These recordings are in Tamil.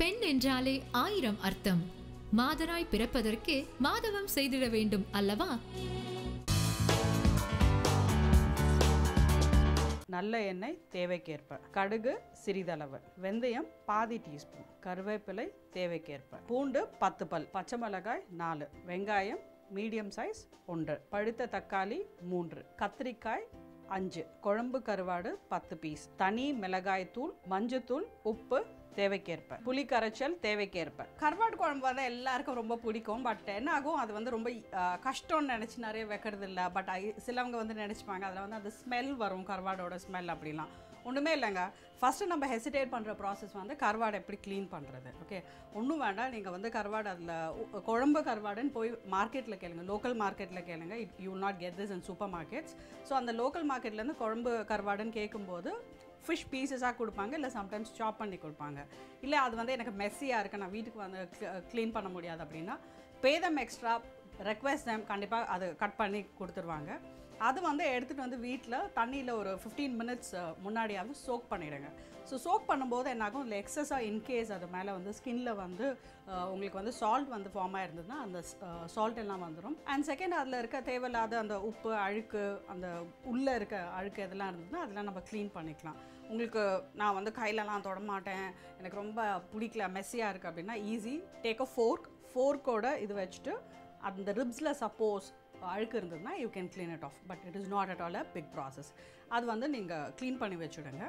பெண் என்றாலே 1000 அர்த்தம். மாதராய் பிறப்பதற்கே மாதவம் செய்திட வேண்டும் அல்லவா? நல்ல எண்ணெய் தேவைக்கேற்ப, கடுகு சிறிதளவு, வெந்தயம் பாதி டீஸ்பூன், கருவேப்பிலை தேவைக்கேற்ப, பூண்டு 10 பல், பச்சை மிளகாய் 4, வெங்காயம் மீடியம் சைஸ் 1, பழுத்த தக்காளி 3, கத்திரிக்காய் 5, குழம்பு கருவாடு 10 பீஸ், தனி மிளகாய் தூள், மஞ்சத்தூள், உப்பு தேவைக்கேற்ப, புளி கரைச்சல் தேவைக்கேற்ப. கருவாடு குழம்பு வந்து எல்லாருக்கும் ரொம்ப பிடிக்கும். பட் என்ன ஆகும், அது வந்து ரொம்ப கஷ்டம்னு நினச்சி நிறைய வைக்கிறது இல்லை. பட் சிலவங்க வந்து நினச்சிப்பாங்க அதில் வந்து அந்த ஸ்மெல் வரும், கருவாடோட ஸ்மெல் அப்படிலாம். ஒன்றுமே இல்லைங்க. ஃபஸ்ட்டு நம்ம ஹெசிடேட் பண்ணுற ப்ராசஸ் வந்து கருவாடை எப்படி க்ளீன் பண்ணுறது. ஓகே, ஒன்றும் வேண்டாம். நீங்கள் வந்து கருவாடு அதில் குழம்பு கருவாடுன்னு போய் மார்க்கெட்டில் கேளுங்க, லோக்கல் மார்க்கெட்டில் கேளுங்க. You will not get this in super markets. So அந்த லோக்கல் மார்க்கெட்லேருந்து குழம்பு கருவாடுன்னு கேட்கும்போது ஃபிஷ் பீசஸாக கொடுப்பாங்க, இல்லை சம்டைம்ஸ் சாப் பண்ணி கொடுப்பாங்க. இல்லை அது வந்து எனக்கு மெஸ்ஸியாக இருக்குது, நான் வீட்டுக்கு வந்து க்ளீன் பண்ண முடியாது அப்படின்னா பே தம் எக்ஸ்ட்ரா, ரெக்வெஸ்ட் தம், கண்டிப்பாக அது கட் பண்ணி கொடுத்துருவாங்க. அது வந்து எடுத்துகிட்டு வந்து வீட்டில் தண்ணியில் ஒரு 15 மினிட்ஸ் முன்னாடியாவது சோக் பண்ணிவிடுங்க. ஸோ சோக் பண்ணும்போது என்னாகும், இல்லை எக்ஸஸாக இன்கேஸ் அது மேலே வந்து ஸ்கின்னில் வந்து உங்களுக்கு வந்து சால்ட் வந்து ஃபார்ம் ஆகிருந்ததுன்னா அந்த சால்ட் எல்லாம் வந்துடும். அண்ட் செகண்ட், அதில் இருக்க தேவையில்லாத அந்த உப்பு அழுக்கு, அந்த உள்ளே இருக்க அழுக்கு எதெல்லாம் இருந்ததுன்னா அதெல்லாம் நம்ம க்ளீன் பண்ணிக்கலாம். உங்களுக்கு நான் வந்து கையிலலாம் தொட மாட்டேன், எனக்கு ரொம்ப பிடிக்கல, மெஸ்ஸியாக இருக்குது அப்படின்னா ஈஸி, டேக் அ ஃபோர்க்கோட இது வச்சுட்டு அந்த ரிப்ஸில் சப்போஸ் அழுக்கு இருந்ததுன்னா you can clean it off. But it is not at all a big process. அது வந்து நீங்கள் க்ளீன் பண்ணி வச்சுடுங்க.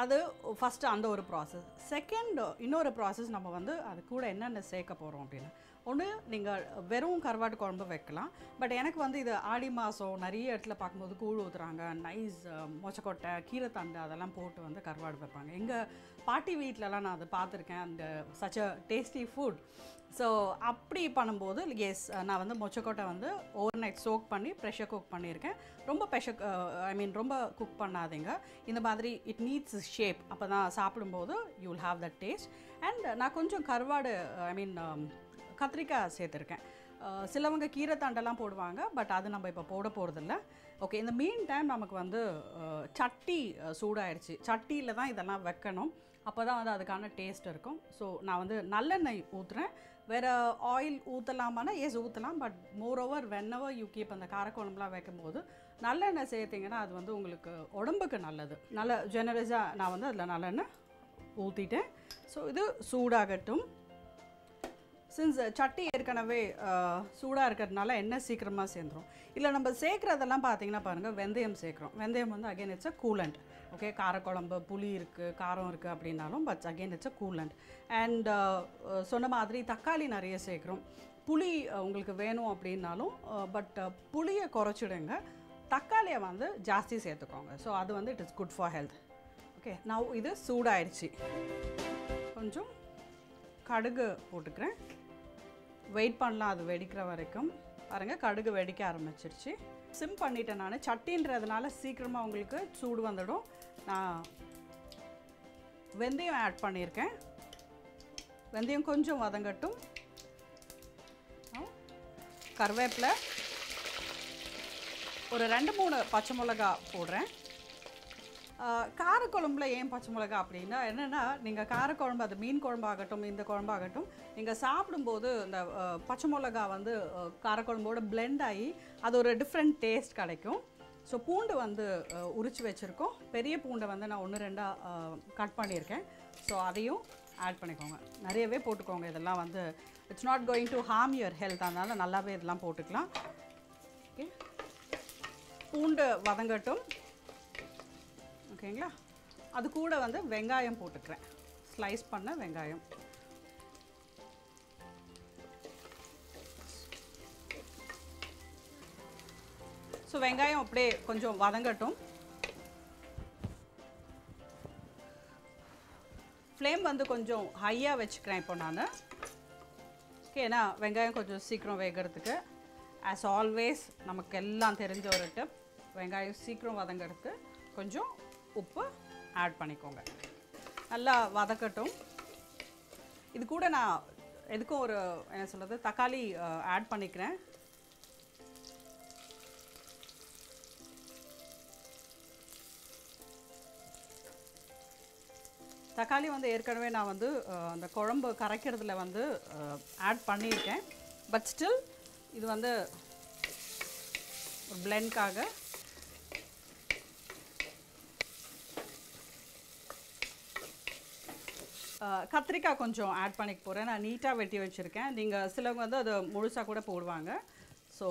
அது ஃபஸ்ட்டு அந்த ஒரு ப்ராசஸ். செகண்ட், இன்னொரு ப்ராசஸ், நம்ம வந்து அது கூட என்னென்ன சேர்க்க போகிறோம் அப்படின்னு. ஒன்று, நீங்கள் வெறும் கருவாட்டு குழம்பு வைக்கலாம். பட் எனக்கு வந்து இது ஆடி மாதம் நிறைய இடத்துல பார்க்கும்போது கூழ் ஊற்றுறாங்க, நைஸ் மொச்சக்கொட்டை, கீரைத்தண்டு அதெல்லாம் போட்டு வந்து கருவாடு வைப்பாங்க. எங்கள் பாட்டி வீட்டிலலாம் நான் அதை பார்த்துருக்கேன், அந்த such a tasty food. So அப்படி பண்ணும்போது எஸ், நான் வந்து மொச்சக்கொட்டை வந்து ஓவர் நைட் சோக் பண்ணி ப்ரெஷர் குக் பண்ணியிருக்கேன். ரொம்ப ரொம்ப குக் பண்ணாதீங்க. இந்த மாதிரி இட் நீட்ஸ் ஷேப், அப்போ தான் சாப்பிடும்போது you will have that taste. And நான் கொஞ்சம் கருவாடு கத்திரிக்காய் சேர்த்துருக்கேன். சிலவங்க கீரைத்தண்டெல்லாம் போடுவாங்க, பட் அது நம்ம இப்போ போட போகிறதில்ல. ஓகே, இந்த மீன் டைம் நமக்கு வந்து சட்டி சூடாயிடுச்சு. சட்டியில் தான் இதெல்லாம் வைக்கணும், அப்போ தான் வந்து அதுக்கான டேஸ்ட் இருக்கும். ஸோ நான் வந்து நல்லெண்ணெய் ஊற்றுறேன். வேறு ஆயில் ஊற்றலாமான்னா எஸ் ஊற்றலாம். But more over whenever you keep அந்த காரக்குழம்புலாம் வைக்கும்போது நல்லெண்ணெய் சேர்த்திங்கன்னா அது வந்து உங்களுக்கு உடம்புக்கு நல்லது. நல்ல ஜெனரஸாக நான் வந்து அதில் நல்லெண்ணெய் ஊற்றிட்டேன். ஸோ இது சூடாகட்டும். சின்ஸ் சட்டி ஏற்கனவே சூடாக இருக்கிறதுனால எண்ணெய் சீக்கிரமாக சேர்ந்துடும். இல்லை நம்ம சேர்க்குறதெல்லாம் பார்த்தீங்கன்னா பாருங்கள், வெந்தயம் சேர்க்குறோம். வெந்தயம் வந்து again it's a coolant. Okay, காரக்குழம்பு புளி இருக்குது, காரம் இருக்குது அப்படின்னாலும் but again it's a coolant. And சொன்ன மாதிரி தக்காளி நிறைய சேர்க்குறோம். புளி உங்களுக்கு வேணும் அப்படின்னாலும் பட் புளியை குறைச்சிடுங்க, தக்காளியை வந்து ஜாஸ்தி சேர்த்துக்கோங்க. ஸோ அது வந்து it is good for health. Okay, நான் இது சூடாயிடுச்சு. கொஞ்சம் கடுகு போட்டுக்கிறேன். வெயிட் பண்ணலாம் அது வெடிக்கிற வரைக்கும். பாருங்கள், கடுகு வெடிக்க ஆரம்பிச்சிருச்சு. சிம் பண்ணிட்டேன் நான். சட்டின்றதுனால சீக்கிரமாக உங்களுக்கு சூடு வந்துடும். நான் வெந்தயம் ஆட் பண்ணியிருக்கேன். வெந்தயம் கொஞ்சம் வதங்கட்டும். கருவேப்பிலை, ஒரு 2-3 பச்சை மிளகா போடுறேன். காரக்குழம்புல ஏன் பச்சை மிளகா அப்படின்னா என்னென்னா, நீங்கள் காரக்குழம்பு, அது மீன் குழம்பாகட்டும் இந்த குழம்பாகட்டும், நீங்கள் சாப்பிடும்போது இந்த பச்சை மிளகா வந்து காரக்குழம்போடு பிளெண்ட் ஆகி அது ஒரு டிஃப்ரெண்ட் டேஸ்ட் கிடைக்கும். ஸோ பூண்டு வந்து உரித்து வச்சுருக்கோம். பெரிய பூண்டை வந்து நான் 1-2 கட் பண்ணியிருக்கேன். ஸோ அதையும் ஆட் பண்ணிக்கோங்க. நிறையவே போட்டுக்கோங்க. இதெல்லாம் வந்து it's not going to harm your health, அதனால் நல்லாவே இதெல்லாம் போட்டுக்கலாம். ஓகே, பூண்டு வதங்கட்டும். ஓகேங்களா, அது கூட வந்து வெங்காயம் போட்டுக்கிறேன், ஸ்லைஸ் பண்ண வெங்காயம். ஸோ வெங்காயம் அப்படியே கொஞ்சம் வதங்கட்டும். ஃப்ளேம் வந்து கொஞ்சம் ஹையாக வச்சுக்கிறேன் இப்போ நான். ஓகே, ஏன்னா வெங்காயம் கொஞ்சம் சீக்கிரம் வேகிறதுக்கு. ஆஸ் ஆல்வேஸ் நமக்கு எல்லாம் தெரிஞ்ச ஒரு டிப், வெங்காயம் சீக்கிரம் வதங்கிறதுக்கு கொஞ்சம் உப்பு ஆட் பண்ணிக்கோங்க. நல்லா வதக்கட்டும். இது கூட நான் எதுக்கும் ஒரு என்ன சொல்கிறது, தக்காளி ஆட் பண்ணிக்கிறேன். தக்காளி வந்து ஏற்கனவே நான் வந்து அந்த குழம்பு கரைக்கிறதுல வந்து ஆட் பண்ணியிருக்கேன். பட் ஸ்டில் இது வந்து ஒரு பிளெண்ட்காக கத்திரிக்காய் கொஞ்சம் ஆட் பண்ணிக்க போகிறேன். நான் நீட்டாக வெட்டி வச்சுருக்கேன். நீங்கள் சிலவங்க வந்து அதை முழுசாக கூட போடுவாங்க. ஸோ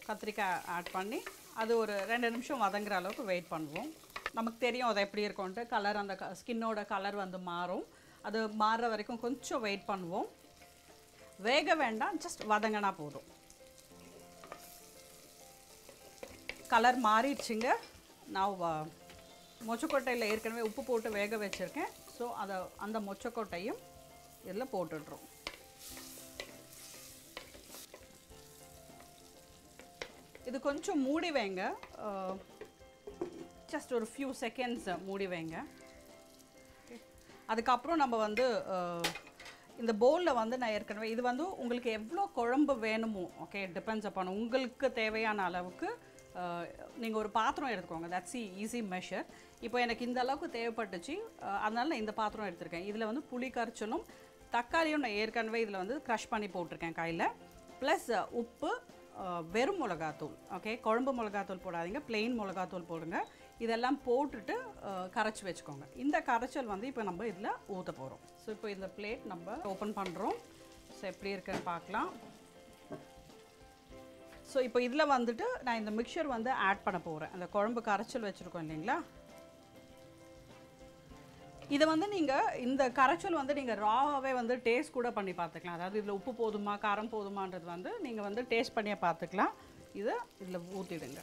கத்திரிக்காய் ஆட் பண்ணி அது ஒரு 2 நிமிஷம் வதங்குற அளவுக்கு வெயிட் பண்ணுவோம். நமக்கு தெரியும் அது எப்படி இருக்கும்ன்ட்டு. கலர் அந்த ஸ்கின்னோட கலர் வந்து மாறும். அது மாறுற வரைக்கும் கொஞ்சம் வெயிட் பண்ணுவோம். வேக வேண்டாம், ஜஸ்ட் வதங்கினா போதும். கலர் மாறிடுச்சுங்க. நான் மொச்சக்கொட்டையில் ஏற்கனவே உப்பு போட்டு வேக வச்சுருக்கேன். ஸோ அந்த மொச்சக்கொட்டையும் இதில் போட்டுடுறோம். இது கொஞ்சம் மூடி வைங்க. ஜஸ்ட் ஒரு ஃபியூ செகண்ட்ஸ் மூடி வைங்க. அதுக்கப்புறம் நம்ம வந்து இந்த பவுலில் வந்து நான் ஏற்கனவே இது வந்து உங்களுக்கு எவ்வளோ குழம்பு வேணுமோ, ஓகே, டிபெண்ட்ஸ் அப்பான் உங்களுக்கு தேவையான அளவுக்கு நீங்கள் ஒரு பாத்திரம் எடுத்துக்கோங்க. That's easy measure. இப்போ எனக்கு இந்த அளவுக்கு தேவைப்பட்டுச்சு, அதனால நான் இந்த பாத்திரம் எடுத்திருக்கேன். இதில் வந்து புளி கரைச்சலும் தக்காளியும் நான் ஏற்கனவே இதில் வந்து க்ரஷ் பண்ணி போட்டிருக்கேன் கையில். ப்ளஸ் உப்பு, வெறும் மிளகாத்தூள், ஓகே, குழம்பு மிளகாத்தூள் போடாதீங்க, பிளெயின் மிளகாத்தூள் போடுங்க. இதெல்லாம் போட்டுட்டு கரைச்சி வச்சுக்கோங்க. இந்த கரைச்சல் வந்து இப்போ நம்ம இதில் ஊற்ற போகிறோம். ஸோ இப்போ இந்த பிளேட் நம்ம ஓப்பன் பண்ணுறோம். ஸோ எப்படி இருக்குன்னு பார்க்கலாம். ஸோ இப்போ இதில் வந்துட்டு நான் இந்த மிக்சர் வந்து ஆட் பண்ண போகிறேன். அந்த குழம்பு கரைச்சல் வச்சுருக்கோம் இல்லைங்களா, இதை வந்து நீங்கள் இந்த கரைச்சல் வந்து நீங்கள் ராவாகவே வந்து டேஸ்ட் கூட பண்ணி பார்த்துக்கலாம். அதாவது இதில் உப்பு போதுமா காரம் போதுமான்றது வந்து நீங்கள் வந்து டேஸ்ட் பண்ணியே பார்த்துக்கலாம். இதை இதில் ஊற்றிடுங்க.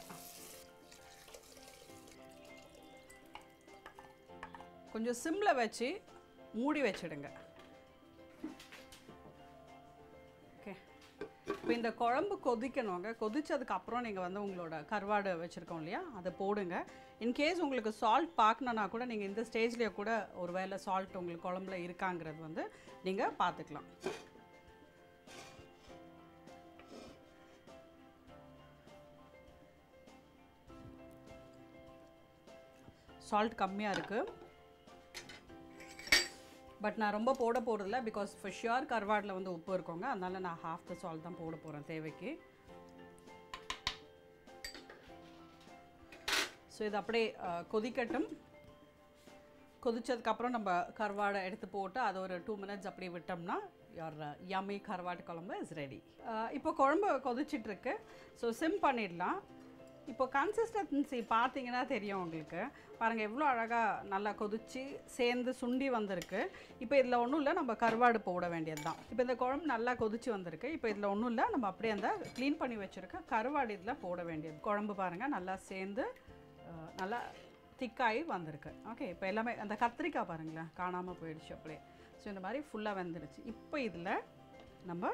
கொஞ்சம் சிம்மில் வச்சு மூடி வச்சிடுங்க. ஓகே, இப்போ இந்த குழம்பு கொதிக்கணுங்க. கொதிச்சதுக்கப்புறம் நீங்கள் வந்து உங்களோட கருவாடு வச்சுருக்கோம் இல்லையா, அதை போடுங்க. இன்கேஸ் உங்களுக்கு சால்ட் பார்க்கணுன்னா கூட நீங்கள் இந்த ஸ்டேஜ்லேயே கூட ஒரு வேளை சால்ட் உங்களுக்கு குழம்புல இருக்காங்கிறது வந்து நீங்கள் பார்த்துக்கலாம். சால்ட் கம்மியாக இருக்குது. பட் நான் ரொம்ப போட போகிறதில்ல, பிகாஸ் ஃபார் ஷியோர் கருவாடில் வந்து உப்பு இருக்கோங்க. அதனால் நான் half the சால்ட் தான் போட போகிறேன் தேவைக்கு. ஸோ இது அப்படியே கொதிக்கட்டும். கொதிச்சதுக்கப்புறம் நம்ம கருவாடை எடுத்து போட்டு அதை ஒரு 2 minutes அப்படியே விட்டோம்னா your yummy கருவாட்டு குழம்பு இஸ் ரெடி. இப்போ குழம்பு கொதிச்சிட்ருக்கு. ஸோ சிம் பண்ணிடலாம். இப்போ கன்சிஸ்டன்சி பார்த்தீங்கன்னா தெரியும் உங்களுக்கு. பாருங்கள் எவ்வளோ அழகாக நல்லா கொதித்து சேர்ந்து சுண்டி வந்திருக்கு. இப்போ இதில் ஒன்றும் இல்லை, நம்ம கருவாடு போட வேண்டியது தான். இப்போ இந்த குழம்பு நல்லா கொதித்து வந்திருக்கு. இப்போ இதில் ஒன்றும் இல்லை, நம்ம அப்படியே அந்த க்ளீன் பண்ணி வச்சுருக்க கருவாடு இதில் போட வேண்டியது. குழம்பு பாருங்கள் நல்லா சேர்ந்து நல்லா திக்காகி வந்திருக்கு. ஓகே, இப்போ எல்லாமே அந்த கத்திரிக்காய் பாருங்களேன் காணாமல் போயிடுச்சு அப்படியே. ஸோ இந்த மாதிரி ஃபுல்லாக வெந்துருச்சு. இப்போ இதில் நம்ம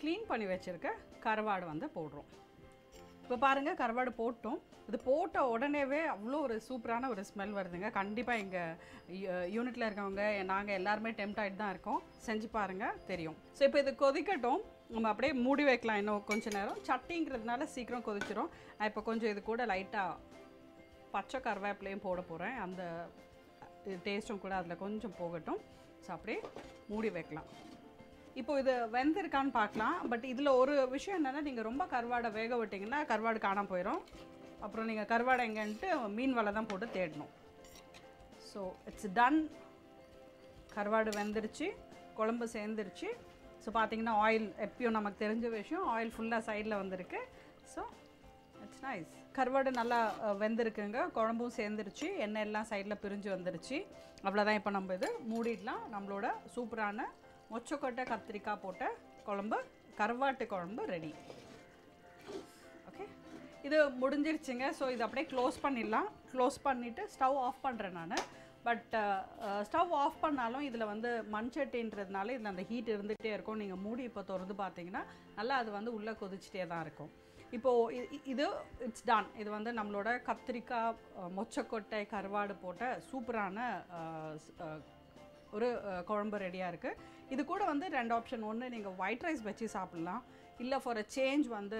க்ளீன் பண்ணி வச்சுருக்க கருவாடு வந்து போடுறோம். இப்போ பாருங்கள் கருவாடு போட்டோம். இது போட்ட உடனேவே அவ்வளோ ஒரு சூப்பரான ஒரு ஸ்மெல் வருதுங்க. கண்டிப்பாக எங்கள் யூனிட்டில் இருக்கவங்க நாங்கள் எல்லாருமே டெம்ட் ஆகிட்டு தான் இருக்கோம். செஞ்சு பாருங்கள் தெரியும். ஸோ இப்போ இது கொதிக்கட்டும். நம்ம அப்படியே மூடி வைக்கலாம் இன்னும் கொஞ்சம் நேரம். சட்டிங்கிறதுனால சீக்கிரம் கொதிச்சிடும். நான் இப்போ கொஞ்சம் இது கூட லைட்டாக பச்சை கருவேப்பிலையும் போட போகிறேன். அந்த டேஸ்ட்டும் கூட அதில் கொஞ்சம் போகட்டும். ஸோ அப்படியே மூடி வைக்கலாம். இப்போ இது வெந்திருக்கான்னு பார்க்கலாம். பட் இதில் ஒரு விஷயம் என்னென்னா, நீங்கள் ரொம்ப கருவாடை வேக விட்டிங்கன்னா கருவாடு காணாமல் போயிடும். அப்புறம் நீங்கள் கருவாடை எங்கன்ட்டு மீன் வலை தான் போட்டு தேடணும். So it's done. கருவாடு வெந்துருச்சு, குழம்பு சேர்ந்துருச்சு. ஸோ பார்த்தீங்கன்னா ஆயில் எப்பயும் நமக்கு தெரிஞ்ச விஷயம், ஆயில் ஃபுல்லாக சைடில் வந்திருக்கு. So it's nice. கருவாடு நல்லா வெந்திருக்குங்க, குழம்பும் சேர்ந்துருச்சு, எண்ணெய் எல்லாம் சைடில் பிரிஞ்சு வந்துருச்சு. அவ்வளோதான். இப்போ நம்ம இது மூடிடலாம். நம்மளோட சூப்பரான மொச்சக்கொட்டை கத்திரிக்காய் போட்ட குழம்பு, கருவாட்டு குழம்பு ரெடி. ஓகே, இது முடிஞ்சிருச்சுங்க. ஸோ இது அப்படியே க்ளோஸ் பண்ணிடலாம். க்ளோஸ் பண்ணிவிட்டு ஸ்டவ் ஆஃப் பண்ணுறேன் நான். பட் ஸ்டவ் ஆஃப் பண்ணாலும் இதில் வந்து மண்சட்டின்றதுனால இதில் அந்த ஹீட் இருந்துகிட்டே இருக்கும். நீங்கள் மூடி இப்போ திறந்து பார்த்தீங்கன்னா நல்லா அது வந்து உள்ளே கொதிச்சிட்டே தான் இருக்கும். இப்போது இது இட்ஸ் டன். இது வந்து நம்மளோட கத்திரிக்காய் மொச்சக்கொட்டை கருவாடு போட்ட சூப்பரான ஒரு குழம்பு ரெடியாக இருக்குது. இது கூட வந்து 2 ஆப்ஷன். ஒன்று நீங்கள் ஒயிட் ரைஸ் வச்சு சாப்பிட்லாம், இல்லை ஃபார் அ சேஞ்ச் வந்து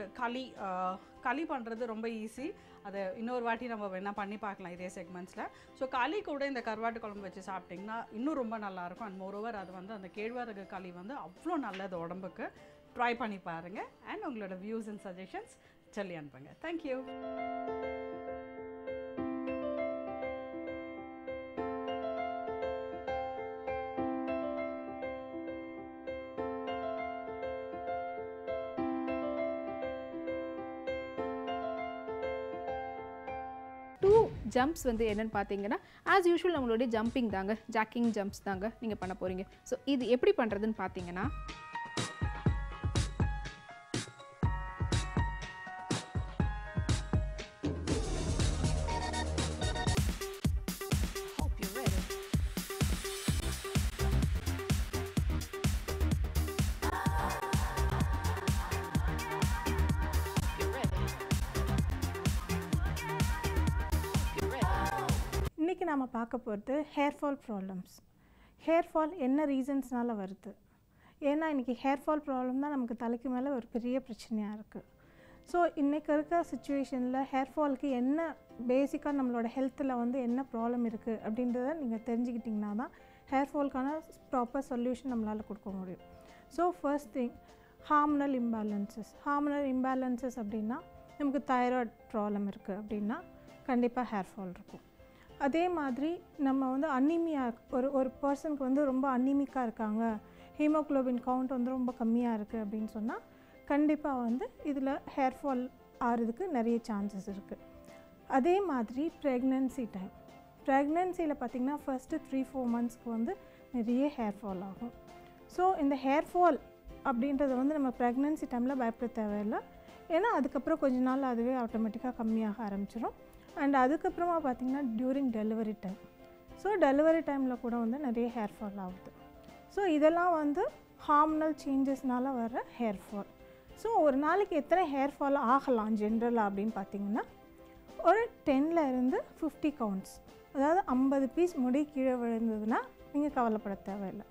களி பண்ணுறது ரொம்ப ஈஸி. அதை இன்னொரு வாட்டி நம்ம வேணால் பண்ணி பார்க்கலாம் இதே செக்மெண்ட்ஸில். ஸோ களி கூட இந்த கருவாட்டு குழம்பு வச்சு சாப்பிட்டிங்கன்னா இன்னும் ரொம்ப நல்லாயிருக்கும். அண்ட் மோரோவர் அது வந்து அந்த கேழ்வரகு களி வந்து அவ்வளோ நல்லது உடம்புக்கு. ட்ரை பண்ணி பாருங்கள். அண்ட் உங்களோட வியூஸ் அண்ட் சஜஷன்ஸ் சொல்லி அனுப்புங்க. தேங்க்யூ. ஜம்ப்ஸ் வந்து என்னென்னு பார்த்தீங்கன்னா, ஆஸ் யூஷுவல் நம்மளுடைய ஜம்பிங் தாங்க, ஜாக்கிங் ஜம்ப்ஸ் தாங்க நீங்கள் பண்ண போகிறீங்க. ஸோ இது எப்படி பண்ணுறதுன்னு பார்த்தீங்கன்னா, இன்றைக்கி நாம் பார்க்க போகிறது hair fall problems. Hair fall என்ன ரீசன்ஸ்னால வருது? ஏன்னா இன்றைக்கி ஹேர் ஃபால் ப்ராப்ளம் தான் நமக்கு தலைக்கு மேலே ஒரு பெரிய பிரச்சனையாக இருக்குது. ஸோ இன்றைக்கி இருக்க சுச்சுவேஷனில் ஹேர் ஃபாலுக்கு என்ன பேசிக்காக நம்மளோட ஹெல்த்தில் வந்து என்ன ப்ராப்ளம் இருக்குது அப்படின்றத நீங்கள் தெரிஞ்சுக்கிட்டிங்கன்னா தான் ஹேர் ஃபால்க்கான ப்ராப்பர் சொல்யூஷன் நம்மளால் கொடுக்க முடியும். So first thing, hormonal imbalances அப்படின்னா, நமக்கு தைராய்டு ப்ராப்ளம் இருக்குது அப்படின்னா கண்டிப்பாக ஹேர் ஃபால் இருக்கும். அதே மாதிரி நம்ம வந்து அனீமியா, ஒரு பர்சனுக்கு வந்து ரொம்ப அனீமிக்காக இருக்காங்க, ஹீமோக்ளோபின் கவுண்ட் வந்து ரொம்ப கம்மியாக இருக்குது அப்படின்னு சொன்னால் கண்டிப்பாக வந்து இதில் ஹேர் ஃபால் ஆகிறதுக்கு நிறைய சான்சஸ் இருக்குது. அதே மாதிரி ப்ரெக்னென்சியில் பார்த்திங்கன்னா ஃபஸ்ட்டு 3-4 மந்த்ஸ்க்கு வந்து நிறைய ஹேர் ஃபால் ஆகும். ஸோ இந்த ஹேர் ஃபால் அப்படின்றத வந்து நம்ம ப்ரெக்னென்சி டைமில் பயப்பட தேவையில்லை. ஏன்னா அதுக்கப்புறம் கொஞ்ச நாள் அதுவே ஆட்டோமேட்டிக்காக கம்மியாக ஆரம்பிச்சிடும். அண்ட் அதுக்கப்புறமா பார்த்திங்கன்னா during delivery time, so delivery டைமில் கூட வந்து நிறைய ஹேர் ஃபால் ஆகுது. ஸோ இதெல்லாம் வந்து ஹார்மோனல் சேஞ்சஸ்னால வர ஹேர் ஃபால். ஸோ ஒரு நாளைக்கு எத்தனை ஹேர் ஃபால் ஆகலாம் ஜென்ரலாக அப்படின்னு பார்த்திங்கன்னா, ஒரு 10 to 50 கவுண்ட்ஸ். அதாவது 50 பீஸ் முடி கீழே விழுந்ததுன்னா நீங்கள் கவலைப்பட தேவையில்லை.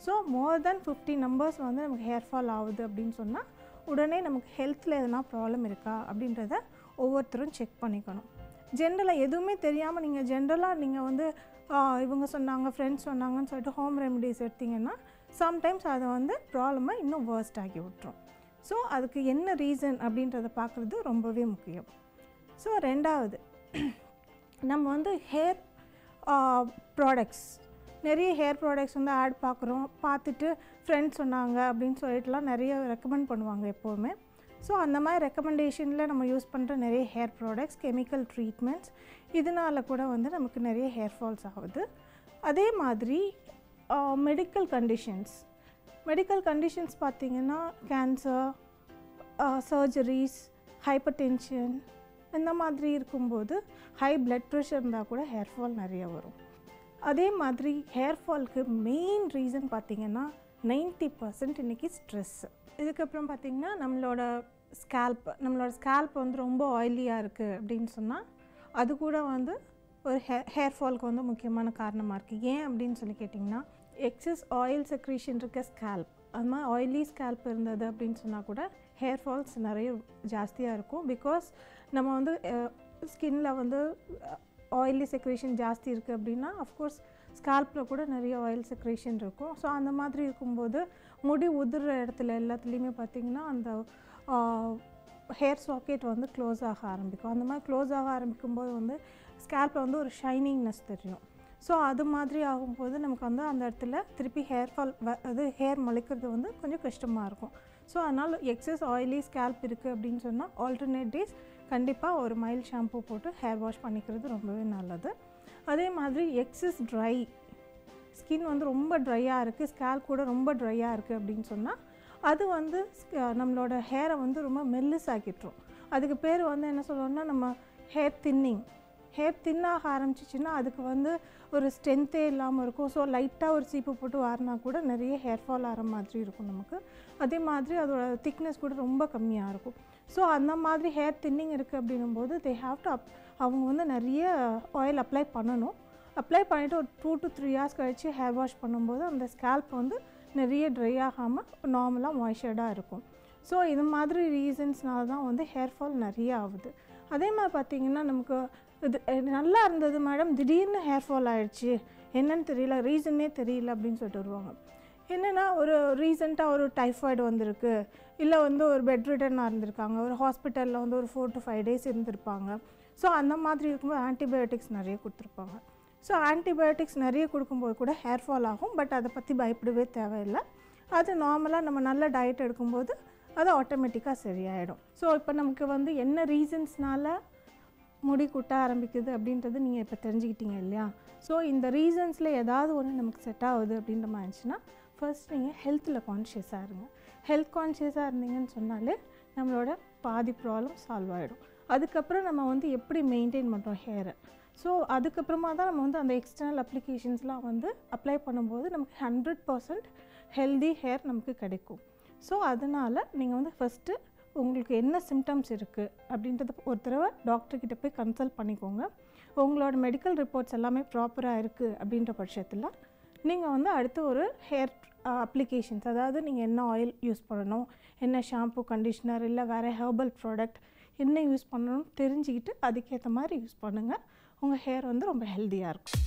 ஸோ மோர் தென் 50 நம்பர்ஸ் வந்து நமக்கு ஹேர் ஃபால் ஆகுது அப்படின்னு சொன்னால் உடனே நமக்கு ஹெல்த்தில் எதனா ப்ராப்ளம் இருக்கா அப்படின்றத ஒவ்வொருத்தரும் செக் பண்ணிக்கணும். ஜென்ரலாக எதுவுமே தெரியாமல் நீங்கள் வந்து இவங்க சொன்னாங்க, ஃப்ரெண்ட்ஸ் சொன்னாங்கன்னு சொல்லிட்டு ஹோம் ரெமடிஸ் எடுத்திங்கன்னா சம்டைம்ஸ் அதை வந்து ப்ராப்ளமை இன்னும் வேர்ஸ்ட் ஆக்கி விட்டுரும். ஸோ அதுக்கு என்ன ரீசன் அப்படின்றத பார்க்குறது ரொம்பவே முக்கியம். ஸோ ரெண்டாவது, நம்ம வந்து ஹேர் ப்ராடக்ட்ஸ், நிறைய ஹேர் ப்ராடக்ட்ஸ் வந்து ஆட் பார்த்துட்டு ஃப்ரெண்ட்ஸ் சொன்னாங்க அப்படின்னு சொல்லிட்டுலாம் நிறைய ரெக்கமெண்ட் பண்ணுவாங்க எப்போவுமே. ஸோ அந்த மாதிரி ரெக்கமெண்டேஷனில் நம்ம யூஸ் பண்ணுற நிறைய ஹேர் ப்ராடக்ட்ஸ், கெமிக்கல் ட்ரீட்மெண்ட்ஸ், இதனால் கூட வந்து நமக்கு நிறைய ஹேர் ஃபால்ஸ் ஆகுது. அதே மாதிரி மெடிக்கல் கண்டிஷன்ஸ் பார்த்திங்கன்னா கேன்சர், சர்ஜரிஸ், ஹைப்பர் டென்ஷன் இந்த மாதிரி இருக்கும்போது ஹை பிளட் ப்ரெஷர் இருந்தால் கூட ஹேர் ஃபால் நிறைய வரும். அதே மாதிரி ஹேர் ஃபால்க்கு மெயின் ரீசன் பார்த்திங்கன்னா 90% இன்றைக்கி ஸ்ட்ரெஸ்ஸு. இதுக்கப்புறம் பார்த்திங்கன்னா நம்மளோட ஸ்கேல்ப் வந்து ரொம்ப ஆயிலியாக இருக்குது அப்படின்னு சொன்னால் அது கூட வந்து ஒரு ஹேர் ஃபால்க்கு வந்து முக்கியமான காரணமாக இருக்குது. ஏன் அப்படின்னு சொல்லி கேட்டிங்கன்னா, எக்ஸஸ் ஆயில் செக்ரீஷன் இருக்க ஸ்கேல்ப், அது மாதிரி ஆயிலி ஸ்கேல்ப் இருந்தது அப்படின்னு சொன்னால் கூட ஹேர் ஃபால்ஸ் நிறைய ஜாஸ்தியாக இருக்கும். பிகாஸ் நம்ம வந்து ஸ்கின்ல வந்து ஆயிலி செக்ரேஷன் ஜாஸ்தி இருக்குது அப்படின்னா அஃப்கோர்ஸ் ஸ்கால்ப்பில் கூட நிறைய ஆயில் செக்ரேஷன் இருக்கும். ஸோ அந்த மாதிரி இருக்கும்போது முடி உதிர்ற இடத்துல எல்லாத்துலேயுமே பார்த்திங்கன்னா அந்த ஹேர் சாக்கெட் வந்து க்ளோஸ் ஆக ஆரம்பிக்கும். அந்த மாதிரி க்ளோஸ் ஆக ஆரம்பிக்கும்போது வந்து ஸ்கால்ப்பில் வந்து ஒரு ஷைனிங்னஸ் தெரியும். ஸோ அது மாதிரி ஆகும்போது நமக்கு வந்து அந்த இடத்துல திருப்பி ஹேர் ஃபால் ஹேர் முளைக்கிறது வந்து கொஞ்சம் கஷ்டமாக இருக்கும். ஸோ அதனால் எக்ஸஸ் ஆயிலி ஸ்கேல்ப் இருக்குது அப்படின்னு சொன்னால் ஆல்டர்னேட் டேஸ் கண்டிப்பாக ஒரு மைல்ட் ஷாம்பூ போட்டு ஹேர் வாஷ் பண்ணிக்கிறது ரொம்பவே நல்லது. அதே மாதிரி எக்ஸஸ் ட்ரை ஸ்கின் வந்து ரொம்ப ட்ரையாக இருக்குது, ஸ்கேல்ப் கூட ரொம்ப ட்ரையாக இருக்குது அப்படின்னு சொன்னால் அது வந்து நம்மளோட ஹேரை வந்து ரொம்ப மெல்லிஸ் ஆக்கிட்டுரும். அதுக்கு பேர் வந்து என்ன சொல்லுவோம்னா நம்ம ஹேர் தின்னாக ஆரம்பிச்சிச்சின்னா அதுக்கு வந்து ஒரு ஸ்ட்ரென்த்தே இல்லாமல் இருக்கும். ஸோ லைட்டாக ஒரு சீப்பு போட்டு வாரினா கூட நிறைய ஹேர் ஃபால் ஆகிற மாதிரி இருக்கும் நமக்கு. அதே மாதிரி அதோட திக்னஸ் கூட ரொம்ப கம்மியாக இருக்கும். ஸோ அந்த மாதிரி ஹேர் தின்னிங் இருக்குது அப்படின்னும்போது அவங்க வந்து நிறைய ஆயில் அப்ளை பண்ணணும். அப்ளை பண்ணிவிட்டு ஒரு 2 to 3 hours கழித்து ஹேர் வாஷ் பண்ணும்போது அந்த ஸ்கேல்ப் வந்து நிறைய ட்ரை ஆகாமல் நார்மலாக மாய்ஸ்சர்டாக இருக்கும். ஸோ இது மாதிரி ரீசன்ஸ்னால தான் வந்து ஹேர் ஃபால் நிறைய ஆகுது. அதே மாதிரி பார்த்திங்கன்னா நமக்கு இது நல்லா இருந்தது மேடம், திடீர்னு ஹேர் ஃபால் ஆகிடுச்சு, என்னன்னு தெரியல, ரீசனே தெரியல அப்படின்னு சொல்லிட்டு வருவாங்க. என்னென்னா ஒரு ரீசெண்டாக ஒரு டைஃபாய்டு வந்திருக்கு, இல்லை வந்து ஒரு பெட் ரிட்டனாக இருந்திருக்காங்க, ஒரு ஹாஸ்பிட்டலில் வந்து ஒரு 4 to 5 days இருந்திருப்பாங்க. ஸோ அந்த மாதிரி இருக்கும்போது ஆன்டிபயோட்டிக்ஸ் நிறைய கொடுத்துருப்பாங்க. ஸோ ஆன்டிபயோட்டிக்ஸ் நிறைய கொடுக்கும்போது கூட ஹேர் ஃபால் ஆகும். பட் அதை பற்றி பயப்படவே தேவையில்லை. அது நார்மலாக நம்ம நல்ல டயட் எடுக்கும்போது அது ஆட்டோமேட்டிக்காக சரியாயிடும். ஸோ இப்போ நமக்கு வந்து என்ன ரீசன்ஸ்னால முடி கொட்ட ஆரம்பிக்குது அப்படின்றது நீங்கள் இப்போ தெரிஞ்சுக்கிட்டீங்க இல்லையா? ஸோ இந்த ரீசன்ஸில் ஏதாவது ஒன்று நமக்கு செட் ஆகுது அப்படின்ற மாதிரி இருந்துச்சுன்னா ஃபர்ஸ்ட் நீங்கள் ஹெல்த்தில் கான்ஷியஸாக இருங்க. ஹெல்த் கான்ஷியஸாக இருந்தீங்கன்னு சொன்னாலே நம்மளோட பாதி ப்ராப்ளம் சால்வ் ஆகிடும். அதுக்கப்புறம் நம்ம வந்து எப்படி மெயின்டைன் பண்ணுறோம் ஹேரை, ஸோ அதுக்கப்புறமா தான் நம்ம வந்து அந்த எக்ஸ்டர்னல் அப்ளிகேஷன்ஸ்லாம் வந்து அப்ளை பண்ணும்போது நமக்கு 100% ஹெல்தி ஹேர் நமக்கு கிடைக்கும். ஸோ அதனால் நீங்கள் வந்து ஃபஸ்ட்டு உங்களுக்கு என்ன சிம்டம்ஸ் இருக்குது அப்படின்றத ஒரு தடவை டாக்டர்கிட்ட போய் கன்சல்ட் பண்ணிக்கோங்க. உங்களோட மெடிக்கல் ரிப்போர்ட்ஸ் எல்லாமே ப்ராப்பராக இருக்குது அப்படின்ற பட்சத்தில் நீங்கள் வந்து அடுத்து ஒரு ஹேர் அப்ளிகேஷன்ஸ், அதாவது நீங்கள் என்ன ஆயில் யூஸ் பண்ணணும், என்ன ஷாம்பு, கண்டிஷ்னர், இல்லை வேறு ஹெர்பல் ப்ராடக்ட் என்ன யூஸ் பண்ணணும்னு தெரிஞ்சுக்கிட்டு அதுக்கேற்ற மாதிரி யூஸ் பண்ணுங்கள். உங்கள் ஹேர் வந்து ரொம்ப ஹெல்த்தியாக இருக்கும்.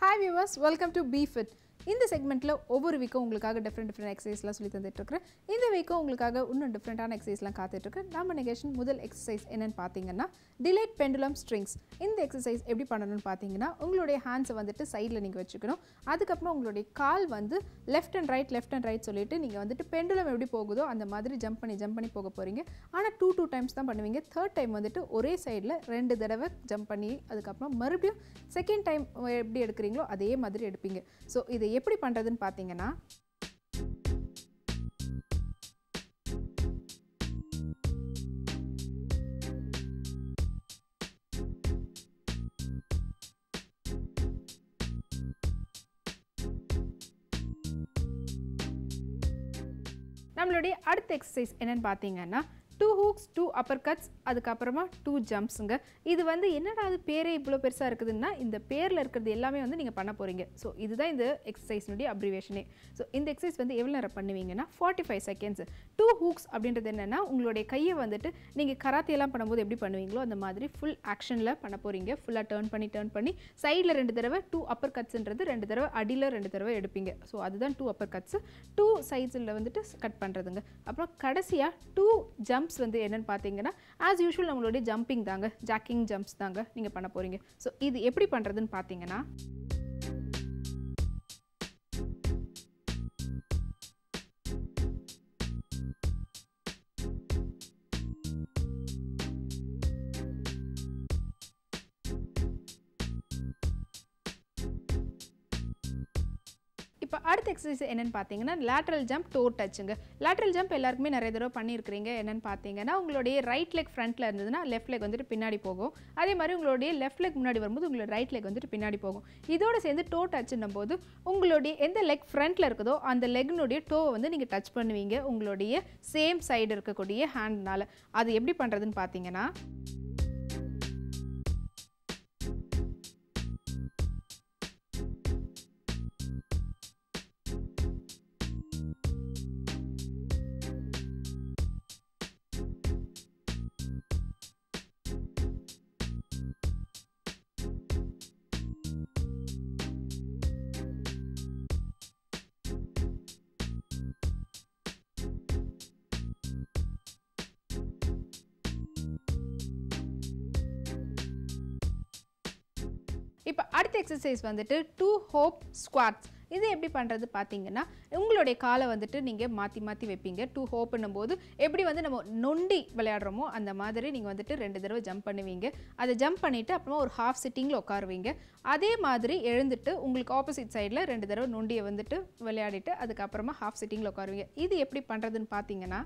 Hi viewers, welcome to be fit. இந்த செக்மெண்ட்டில் ஒவ்வொரு வீக்கும் உங்களுக்காக டிஃப்ரெண்ட் எக்ஸசைஸ்லாம் சொல்லி தந்துட்டுருக்கிறேன். இந்த வீக்கும் உங்களுக்காக இன்னும் டிஃப்ரெண்ட்டான எக்ஸசைஸ்லாம் காத்துட்ருக்கு. நம்ம நிகழ்ச்சியின் முதல் எக்ஸசைஸ் என்னென்னு பார்த்தீங்கன்னா டிலேட் பெண்டுலம் ஸ்ட்ரிங்ஸ். இந்த எக்ஸசைஸ் எப்படி பண்ணணும்னு பார்த்தீங்கன்னா உங்களுடைய ஹேண்ட்ஸை வந்துட்டு சைடில் நீங்கள் வச்சுக்கணும். அதுக்கப்புறம் உங்களுடைய கால் வந்து லெஃப்ட் அண்ட் ரைட் சொல்லிட்டு நீங்கள் வந்துட்டு பெண்டுலம் எப்படி போகுதோ அந்த மாதிரி ஜம்ப் பண்ணி போக போகிறீங்க. ஆனால் 2 times தான் பண்ணுவீங்க. தேர்ட் டைம் வந்துட்டு ஒரே சைடில் 2 தடவை ஜம்ப் பண்ணி அதுக்கப்புறம் மறுபடியும் செகண்ட் டைம் எப்படி எடுக்கிறீங்களோ அதே மாதிரி எடுப்பீங்க. ஸோ இதை எப்படி பண்ணுறதுன்னு பார்த்தீங்கன்னா நம்மளுடைய அடுத்த எக்ஸசைஸ் என்னன்னு பார்த்தீங்கன்னா 2 hooks 2 uppercuts அதுக்கப்புறமா 2 ஜம்ப்ஸுங்க. இது வந்து என்னடா அது பேரே இவ்வளோ பெருசாக இருக்குதுன்னா இந்த பேரில் இருக்கிறது எல்லாமே வந்து நீங்கள் பண்ண போகிறீங்க. ஸோ இதுதான் இந்த எக்ஸசைஸ்னுடைய அப்ரிவேஷனே. ஸோ இந்த எக்ஸசைஸ் வந்து எவ்வளோ நேரம் பண்ணுவீங்கன்னா 45 seconds. 2 hooks அப்படின்றது என்னென்னா உங்களுடைய கையை வந்துட்டு நீங்கள் கராத்தேலாம் பண்ணும்போது எப்படி பண்ணுவீங்களோ அந்த மாதிரி ஃபுல் ஆக்ஷனில் பண்ண போகிறீங்க. ஃபுல்லாக டேர்ன் பண்ணி சைடில் 2 தடவை 2 uppercutsன்றது 2 தடவை அடியில் 2 தடவை எடுப்பீங்க. ஸோ அதுதான் 2 uppercuts. 2 சைட்ஸில் வந்துட்டு கட் பண்ணுறதுங்க. அப்புறம் கடைசியாக 2 ஜம்ப்ஸ் வந்து என்னன்னு பார்த்தீங்கன்னா ஆஸ் யூஷுவல் நம்மளுடைய ஜம்பிங் தாங்க, ஜாக்கிங் ஜம்ப்ஸ் தாங்க நீங்கள் பண்ண போகிறீங்க. ஸோ இது எப்படி பண்ணுறதுன்னு பார்த்தீங்கன்னா இப்போ அடுத்த எக்ஸசைஸ் என்னென்னு பார்த்தீங்கன்னா லேட்ரல் ஜம்ப் டோ டச்சுங்க. லேட்ரல் ஜம்ப் எல்லாருக்குமே நிறைய தடவை பண்ணியிருக்கிறீங்க. என்னென்னு பார்த்தீங்கன்னா உங்களுடைய ரைட் லெக் ஃப்ரண்ட்டில் இருந்ததுன்னா லெஃப்ட் லெக் வந்துட்டு பின்னாடி போகும். அதே மாதிரி உங்களுடைய லெஃப்ட் லெக் முன்னாடி வரும்போது உங்களோட ரைட் லெக் வந்துட்டு பின்னாடி போகும். இதோடு சேர்ந்து டோ டச்சுன்னும் போது உங்களுடைய எந்த லெக் ஃப்ரண்ட்டில் இருக்குதோ அந்த லெக்னுடைய டோவை வந்து நீங்கள் டச் பண்ணுவீங்க உங்களுடைய சேம் சைடு இருக்கக்கூடிய ஹேண்ட்னால். அது எப்படி பண்ணுறதுன்னு பார்த்தீங்கன்னா இப்போ அடுத்த எக்ஸசைஸ் வந்துட்டு 2 ஹோப் ஸ்குவாட்ஸ். இது எப்படி பண்ணுறது பார்த்தீங்கன்னா உங்களுடைய காலை வந்துட்டு நீங்கள் மாற்றி வைப்பீங்க. 2 ஹோப்புன்னும் போது எப்படி வந்து நம்ம நொண்டி விளையாடுறோமோ அந்த மாதிரி நீங்கள் வந்துட்டு 2 தடவை ஜம்ப் பண்ணுவீங்க. அதை ஜம்ப் பண்ணிவிட்டு அப்புறமா ஒரு ஹாஃப் சிட்டிங்கில் உட்காருவீங்க. அதே மாதிரி எழுந்துட்டு உங்களுக்கு ஆப்போசிட் சைடில் 2 தடவை நொண்டியை வந்துட்டு விளையாடிட்டு அதுக்கப்புறமா ஹாஃப் சிட்டிங்கில் உட்காருவீங்க. இது எப்படி பண்ணுறதுன்னு பார்த்தீங்கன்னா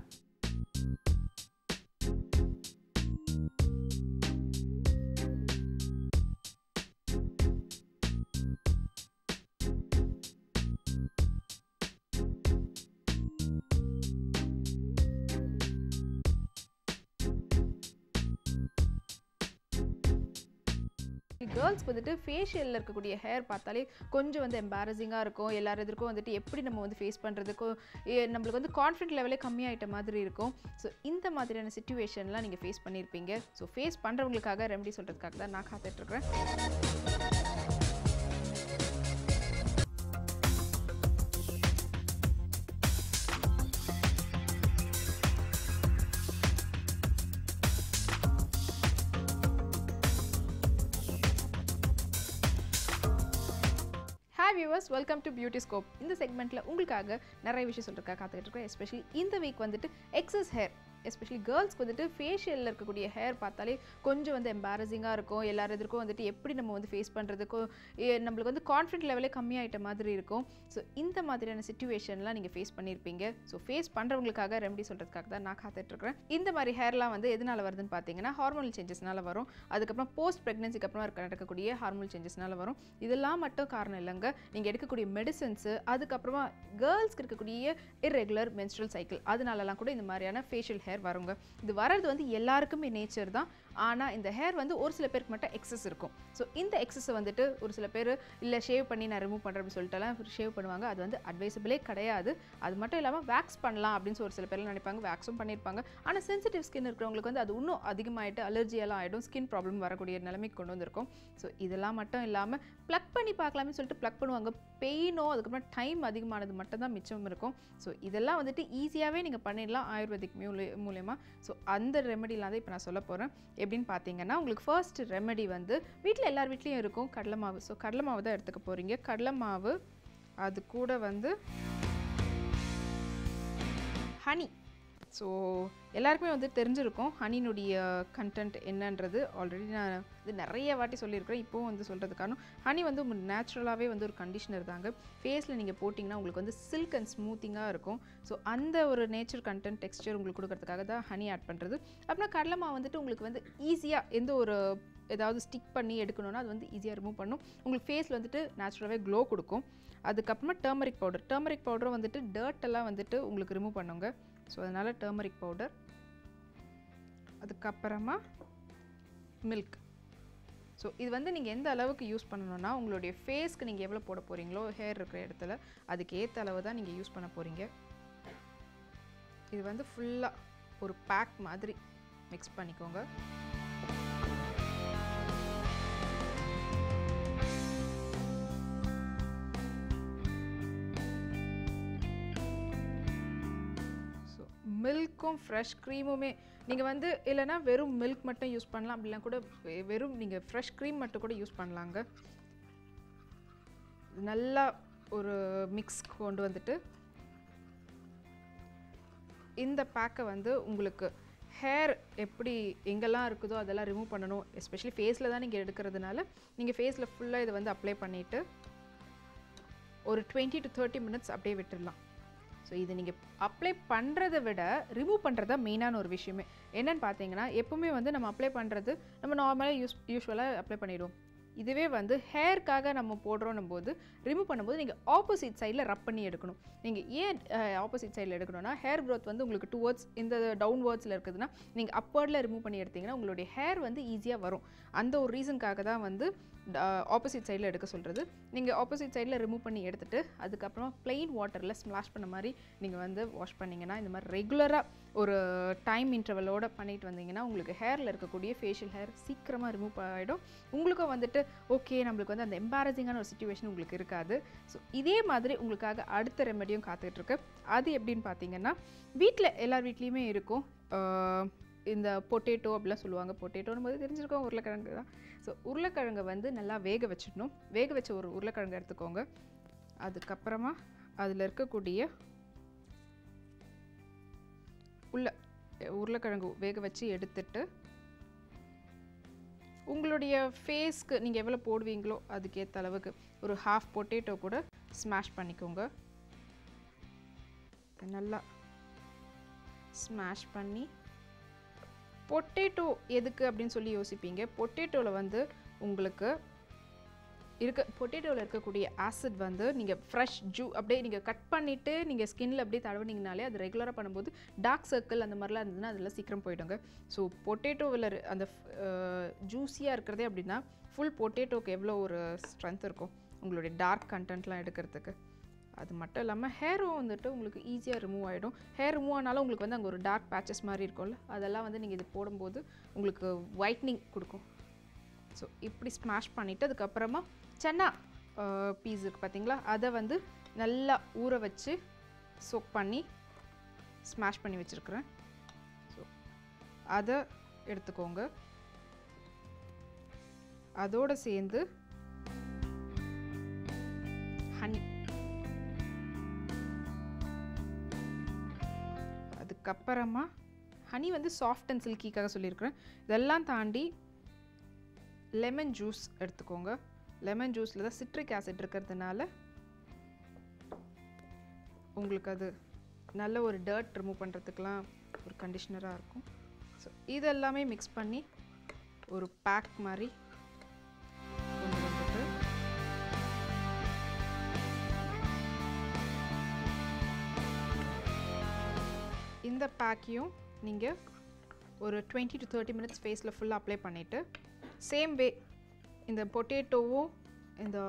எஸ்பெஷலி கேர்ள்ஸ்க்கு வந்துட்டு ஃபேஷியலில் இருக்கக்கூடிய ஹேர் பார்த்தாலே கொஞ்சம் வந்து எம்பாரசிங்காக இருக்கும். எல்லாரும் எதிர்க்கும் வந்துட்டு எப்படி நம்ம வந்து ஃபேஸ் பண்ணுறதுக்கும் நம்மளுக்கு வந்து கான்ஃபிடென்ட் லெவலே கம்மியாயிட்ட மாதிரி இருக்கும். ஸோ இந்த மாதிரியான சிச்சுவேஷன்லாம் நீங்கள் ஃபேஸ் பண்ணியிருப்பீங்க. ஸோ ஃபேஸ் பண்ணுறவங்களுக்காக ரெமெடி சொல்கிறதுக்காக தான் நான் காத்துட்ருக்கிறேன். Hi viewers, welcome to beauty scope. இந்த செக்மெண்ட்டில் உங்களுக்காக நிறைய விஷயம் சொல்கிறதுக்காக காத்துக்கிட்டு இருக்கேன். எஸ்பெஷலி இந்த வீக் வந்துட்டு எக்ஸஸ் ஹேர், எஸ்பெஷலி கேர்ள்ஸ்க்கு வந்துட்டு ஃபேஷியலில் இருக்கக்கூடிய ஹேர் பார்த்தாலே கொஞ்சம் வந்து எம்பாரசிங்காக இருக்கும். எல்லாரும் எதிர்க்கும் வந்துட்டு எப்படி நம்ம வந்து ஃபேஸ் பண்ணுறதுக்கும் நம்மளுக்கு வந்து கான்ஃபிடென்ட் லெவலே கம்மியாயிட்ட மாதிரி இருக்கும். ஸோ இந்த மாதிரியான சிச்சுவேஷன்லாம் நீங்கள் ஃபேஸ் பண்ணியிருப்பீங்க. ஸோ ஃபேஸ் பண்ணுறவங்களுக்காக ரெமெடி சொல்கிறதுக்காக தான் நான் காத்துட்ருக்கிறேன். இந்த மாதிரி ஹேர்லாம் வந்து எதனால் வருதுன்னு பார்த்தீங்கன்னா ஹார்மோனல் சேஞ்சஸ்னால வரும். அதுக்கப்புறம் போஸ்ட் ப்ரெக்னன்சிக்கு அப்புறமா நடக்கக்கூடிய ஹார்மோனல் சேஞ்சஸ்னால வரும். இதெல்லாம் மட்டும் காரணம் இல்லைங்க, நீங்கள் எடுக்கக்கூடிய மெடிசன்ஸு, அதுக்கப்புறமா கேர்ள்ஸ்க்கு இருக்கக்கூடிய இர்ரெகுலர் மென்ஸ்ட்ரல் சைக்கிள், அதனாலலாம் கூட இந்த மாதிரியான ஃபேஷியல் ஹேர் வருங்க. இது வர்றது வந்து எல்லாருக்குமே நேச்சர் தான். ஆனால் இந்த ஹேர் வந்து ஒரு சில பேருக்கு மட்டும் எக்ஸஸ் இருக்கும். ஸோ இந்த எக்ஸஸை வந்துட்டு ஒரு சில பேர் இல்லை ஷேவ் பண்ணி நான் ரிமூவ் பண்ணுறேன் அப்படின்னு சொல்லிட்டுலாம் ஷேவ் பண்ணுவாங்க. அது வந்து அட்வைசபிளே கிடையாது. அது மட்டும் இல்லாமல் வேக்ஸ் பண்ணலாம் அப்படின்னு ஒரு சில பேர்லாம் நினைப்பாங்க. வேக்ஸும் பண்ணியிருப்பாங்க. ஆனால் சென்சிட்டிவ் ஸ்கின் இருக்கிறவங்களுக்கு வந்து அது இன்னும் அதிகமாகிட்டு அலர்ஜியெல்லாம் ஆகிடும், ஸ்கின் ப்ராப்ளம் வரக்கூடிய நிலைமைக்கு கொண்டு வந்திருக்கும். ஸோ இதெல்லாம் மட்டும் இல்லாமல் ப்ளக் பண்ணி பார்க்கலாமே சொல்லிட்டு ப்ளக் பண்ணுவாங்க. பெயினோ அதுக்கப்புறம் டைம் அதிகமானது மட்டும் தான் மிச்சம் இருக்கும். ஸோ இதெல்லாம் வந்துட்டு ஈஸியாகவே நீங்கள் பண்ணிடலாம் ஆயுர்வேதிக் மூலயமா. ஸோ அந்த ரெமெடிலாம் தான் இப்போ நான் சொல்ல போகிறேன். எப்படின்னு பார்த்தீங்கன்னா, உங்களுக்கு ஃபர்ஸ்ட் ரெமெடி வந்து வீட்டில் எல்லார் வீட்லேயும் இருக்கும் கடலை மாவு. ஸோ கடலை மாவு தான் எடுத்துக்க போகிறீங்க. கடலை மாவு, அது கூட வந்து ஹனி. ஸோ எல்லாருக்குமே வந்து தெரிஞ்சிருக்கும் ஹனினுடைய கண்டென்ட் என்னன்றது. ஆல்ரெடி நான் இது நிறைய வாட்டி சொல்லியிருக்கிறேன், இப்போவும் வந்து சொல்கிறது காரணம் ஹனி வந்து நேச்சுரலாகவே வந்து ஒரு கண்டிஷனர் தாங்க. ஃபேஸில் நீங்கள் போட்டிங்கன்னா உங்களுக்கு வந்து சில்க் அண்ட் ஸ்மூத்திங்காக இருக்கும். ஸோ அந்த ஒரு நேச்சர் கண்டென்ட் டெக்ஸ்சர் உங்களுக்கு கொடுக்கறதுக்காக தான் ஹனி ஆட் பண்ணுறது. அப்புறம் கடலை மாவு வந்துட்டு உங்களுக்கு வந்து ஈஸியாக எந்த ஒரு ஏதாவது ஸ்டிக் பண்ணி எடுக்கணும்னா அது வந்து ஈஸியாக ரிமூவ் பண்ணும். உங்களுக்கு ஃபேஸில் வந்துட்டு நேச்சுரலாகவே க்ளோ கொடுக்கும். அதுக்கப்புறமா டர்மரிக் பவுடரும் வந்துட்டு டர்ட்டெல்லாம் வந்துட்டு உங்களுக்கு ரிமூவ் பண்ணுங்க. ஸோ அதனால் டர்மரிக் பவுடர், அதுக்கப்புறமா மில்க். ஸோ இது வந்து நீங்கள் எந்த அளவுக்கு யூஸ் பண்ணணும்னா உங்களுடைய ஃபேஸ்க்கு நீங்கள் எவ்வளோ போட போகிறீங்களோ ஹேர் இருக்கிற இடத்துல அதுக்கு ஏற்ற அளவு தான் நீங்கள் யூஸ் பண்ண போகிறீங்க. இது வந்து ஃபுல்லாக ஒரு பேக் மாதிரி மிக்ஸ் பண்ணிக்கோங்க. மில்க்கும் ஃப்ரெஷ் க்ரீமுமே நீங்கள் வந்து இல்லைனா வெறும் மில்க் மட்டும் யூஸ் பண்ணலாம். அப்படிலாம் கூட வெறும் நீங்கள் ஃப்ரெஷ் க்ரீம் மட்டும் கூட யூஸ் பண்ணலாங்க. நல்லா ஒரு மிக்ஸ் கொண்டு வந்துட்டு இந்த பேக்கை வந்து உங்களுக்கு ஹேர் எப்படி எங்கெல்லாம் இருக்குதோ அதெல்லாம் ரிமூவ் பண்ணணும். எஸ்பெஷலி ஃபேஸில் தான் நீங்கள் எடுக்கிறதுனால நீங்கள் ஃபேஸில் ஃபுல்லாக இதை வந்து அப்ளை பண்ணிவிட்டு ஒரு 20 to 30 minutes அப்படியே விட்டுடலாம். ஸோ இது நீங்கள் அப்ளை பண்ணுறதை விட ரிமூவ் பண்ணுறது தான் மெயினான ஒரு விஷயமே. என்னென்னு பார்த்தீங்கன்னா, எப்போவுமே வந்து நம்ம அப்ளை பண்ணுறது நம்ம நார்மலாக யூஸ்வலாக அப்ளை பண்ணிவிடுவோம். இதுவே வந்து ஹேர்க்காக நம்ம போடுறோம் போது ரிமூவ் பண்ணும்போது நீங்கள் ஆப்போசிட் சைடில் ரப் பண்ணி எடுக்கணும். நீங்கள் ஏன் ஆப்போசிட் சைடில் எடுக்கணும்னா, ஹேர் க்ரோத் வந்து உங்களுக்கு டுவர்ட்ஸ் இந்த டவுன்வர்ட்ஸில் இருக்குதுன்னா நீங்கள் அப்வர்டில் ரிமூவ் பண்ணி எடுத்திங்கன்னா உங்களுடைய ஹேர் வந்து ஈஸியாக வரும். அந்த ஒரு ரீசனுக்காக தான் வந்து ஆப்போசிட் சைடில் எடுக்க சொல்கிறது. நீங்கள் ஆப்போசிட் சைடில் ரிமூவ் பண்ணி எடுத்துகிட்டு அதுக்கப்புறமா ப்ளெயின் வாட்டரில் ஸ்ப்ளாஷ் பண்ண மாதிரி நீங்கள் வந்து வாஷ் பண்ணிங்கன்னா, இந்த மாதிரி ரெகுலராக ஒரு டைம் இன்டர்வலோடு பண்ணிட்டு வந்தீங்கன்னா உங்களுக்கு ஹேரில் இருக்கக்கூடிய ஃபேஷியல் ஹேர் சீக்கிரமாக ரிமூவ் ஆகிடும். உங்களுக்கும் வந்துட்டு ஓகே நம்மளுக்கு வந்து அந்த எம்பாரசிங்கான ஒரு சிச்சுவேஷன் உங்களுக்கு இருக்காது. ஸோ இதே மாதிரி உங்களுக்காக அடுத்த ரெமெடியும் காத்துட்ருக்கு. அது எப்படின்னு பார்த்தீங்கன்னா, வீட்டில் எல்லார் வீட்லேயுமே இருக்கும் இந்த பொட்டேட்டோ அப்படிலாம் சொல்லுவாங்க. பொட்டேட்டோன்னு போது தெரிஞ்சிருக்கோம், உருளைக்கிழங்கு தான். ஸோ உருளைக்கிழங்கை வந்து நல்லா வேக வச்சிடணும். வேக வச்ச ஒரு உருளைக்கிழங்கு எடுத்துக்கோங்க. அதுக்கப்புறமா அதில் இருக்கக்கூடிய உருளைக்கிழங்கு வேக வச்சு எடுத்துட்டு உங்களுடைய ஃபேஸ்க்கு நீங்கள் எவ்வளோ போடுவீங்களோ அதுக்கேற்ற அளவுக்கு ஒரு ஹாஃப் பொட்டேட்டோ கூட ஸ்மாஷ் பண்ணிக்கோங்க. நல்லா ஸ்மாஷ் பண்ணி, பொட்டேட்டோ எதுக்கு அப்படின்னு சொல்லி யோசிப்பீங்க. பொட்டேட்டோவில் வந்து உங்களுக்கு பொட்டேட்டோவில் இருக்கக்கூடிய ஆசிட் வந்து நீங்கள் ஃப்ரெஷ் அப்படியே நீங்கள் கட் பண்ணிவிட்டு நீங்கள் ஸ்கின்னில் அப்படியே தடவினீங்கனாலே அது ரெகுலராக பண்ணும்போது டார்க் சர்க்கிள் அந்த மாதிரிலாம் இருந்ததுன்னா அதெல்லாம் சீக்கிரம் போயிடுங்க. ஸோ பொட்டேட்டோவில் அந்த ஜூஸியாக இருக்கிறதே அப்படின்னா ஃபுல் பொட்டேட்டோக்கு எவ்வளோ ஒரு ஸ்ட்ரென்த் இருக்கும் உங்களுடைய டார்க் கண்டென்ட்லாம் எடுக்கிறதுக்கு. அது மட்டும் இல்லாமல் ஹேரும் வந்துட்டு உங்களுக்கு ஈஸியாக ரிமூவ் ஆகிடும். ஹேர் ரிமூவ் ஆனாலும் உங்களுக்கு வந்து அங்கே ஒரு டார்க் பேச்சஸ் மாதிரி இருக்கும்ல, அதெல்லாம் வந்து நீங்கள் இது போடும்போது உங்களுக்கு ஒயிட்னிங் கொடுக்கும். ஸோ இப்படி ஸ்மாஷ் பண்ணிவிட்டு அதுக்கப்புறமா சன்னா பீஸ் இருக்குது பார்த்தீங்களா, அதை வந்து நல்லா ஊற வச்சு சோக் பண்ணி ஸ்மாஷ் பண்ணி வச்சுருக்குறேன். ஸோ அதை எடுத்துக்கோங்க. அதோடு சேர்ந்து ஹனி, அதுக்கப்புறமா ஹனி வந்து சாஃப்ட் அண்ட் சில்கிக்காக சொல்லியிருக்கிறேன். இதெல்லாம் தாண்டி லெமன் ஜூஸ் எடுத்துக்கோங்க. லெமன் ஜூஸில் தான் சிட்ரிக் ஆசிட் இருக்கிறதுனால உங்களுக்கு அது நல்ல ஒரு டர்ட் ரிமூவ் பண்ணுறதுக்கெலாம் ஒரு கண்டிஷ்னராக இருக்கும். ஸோ இதெல்லாமே மிக்ஸ் பண்ணி ஒரு பேக் மாதிரி கொண்டு வந்துட்டு இந்த பேக்கையும் நீங்கள் ஒரு 20 to 30 minutes ஃபேஸில் ஃபுல்லாக அப்ளை பண்ணிவிட்டு சேம் வே இந்த பொட்டேட்டோவும் இந்த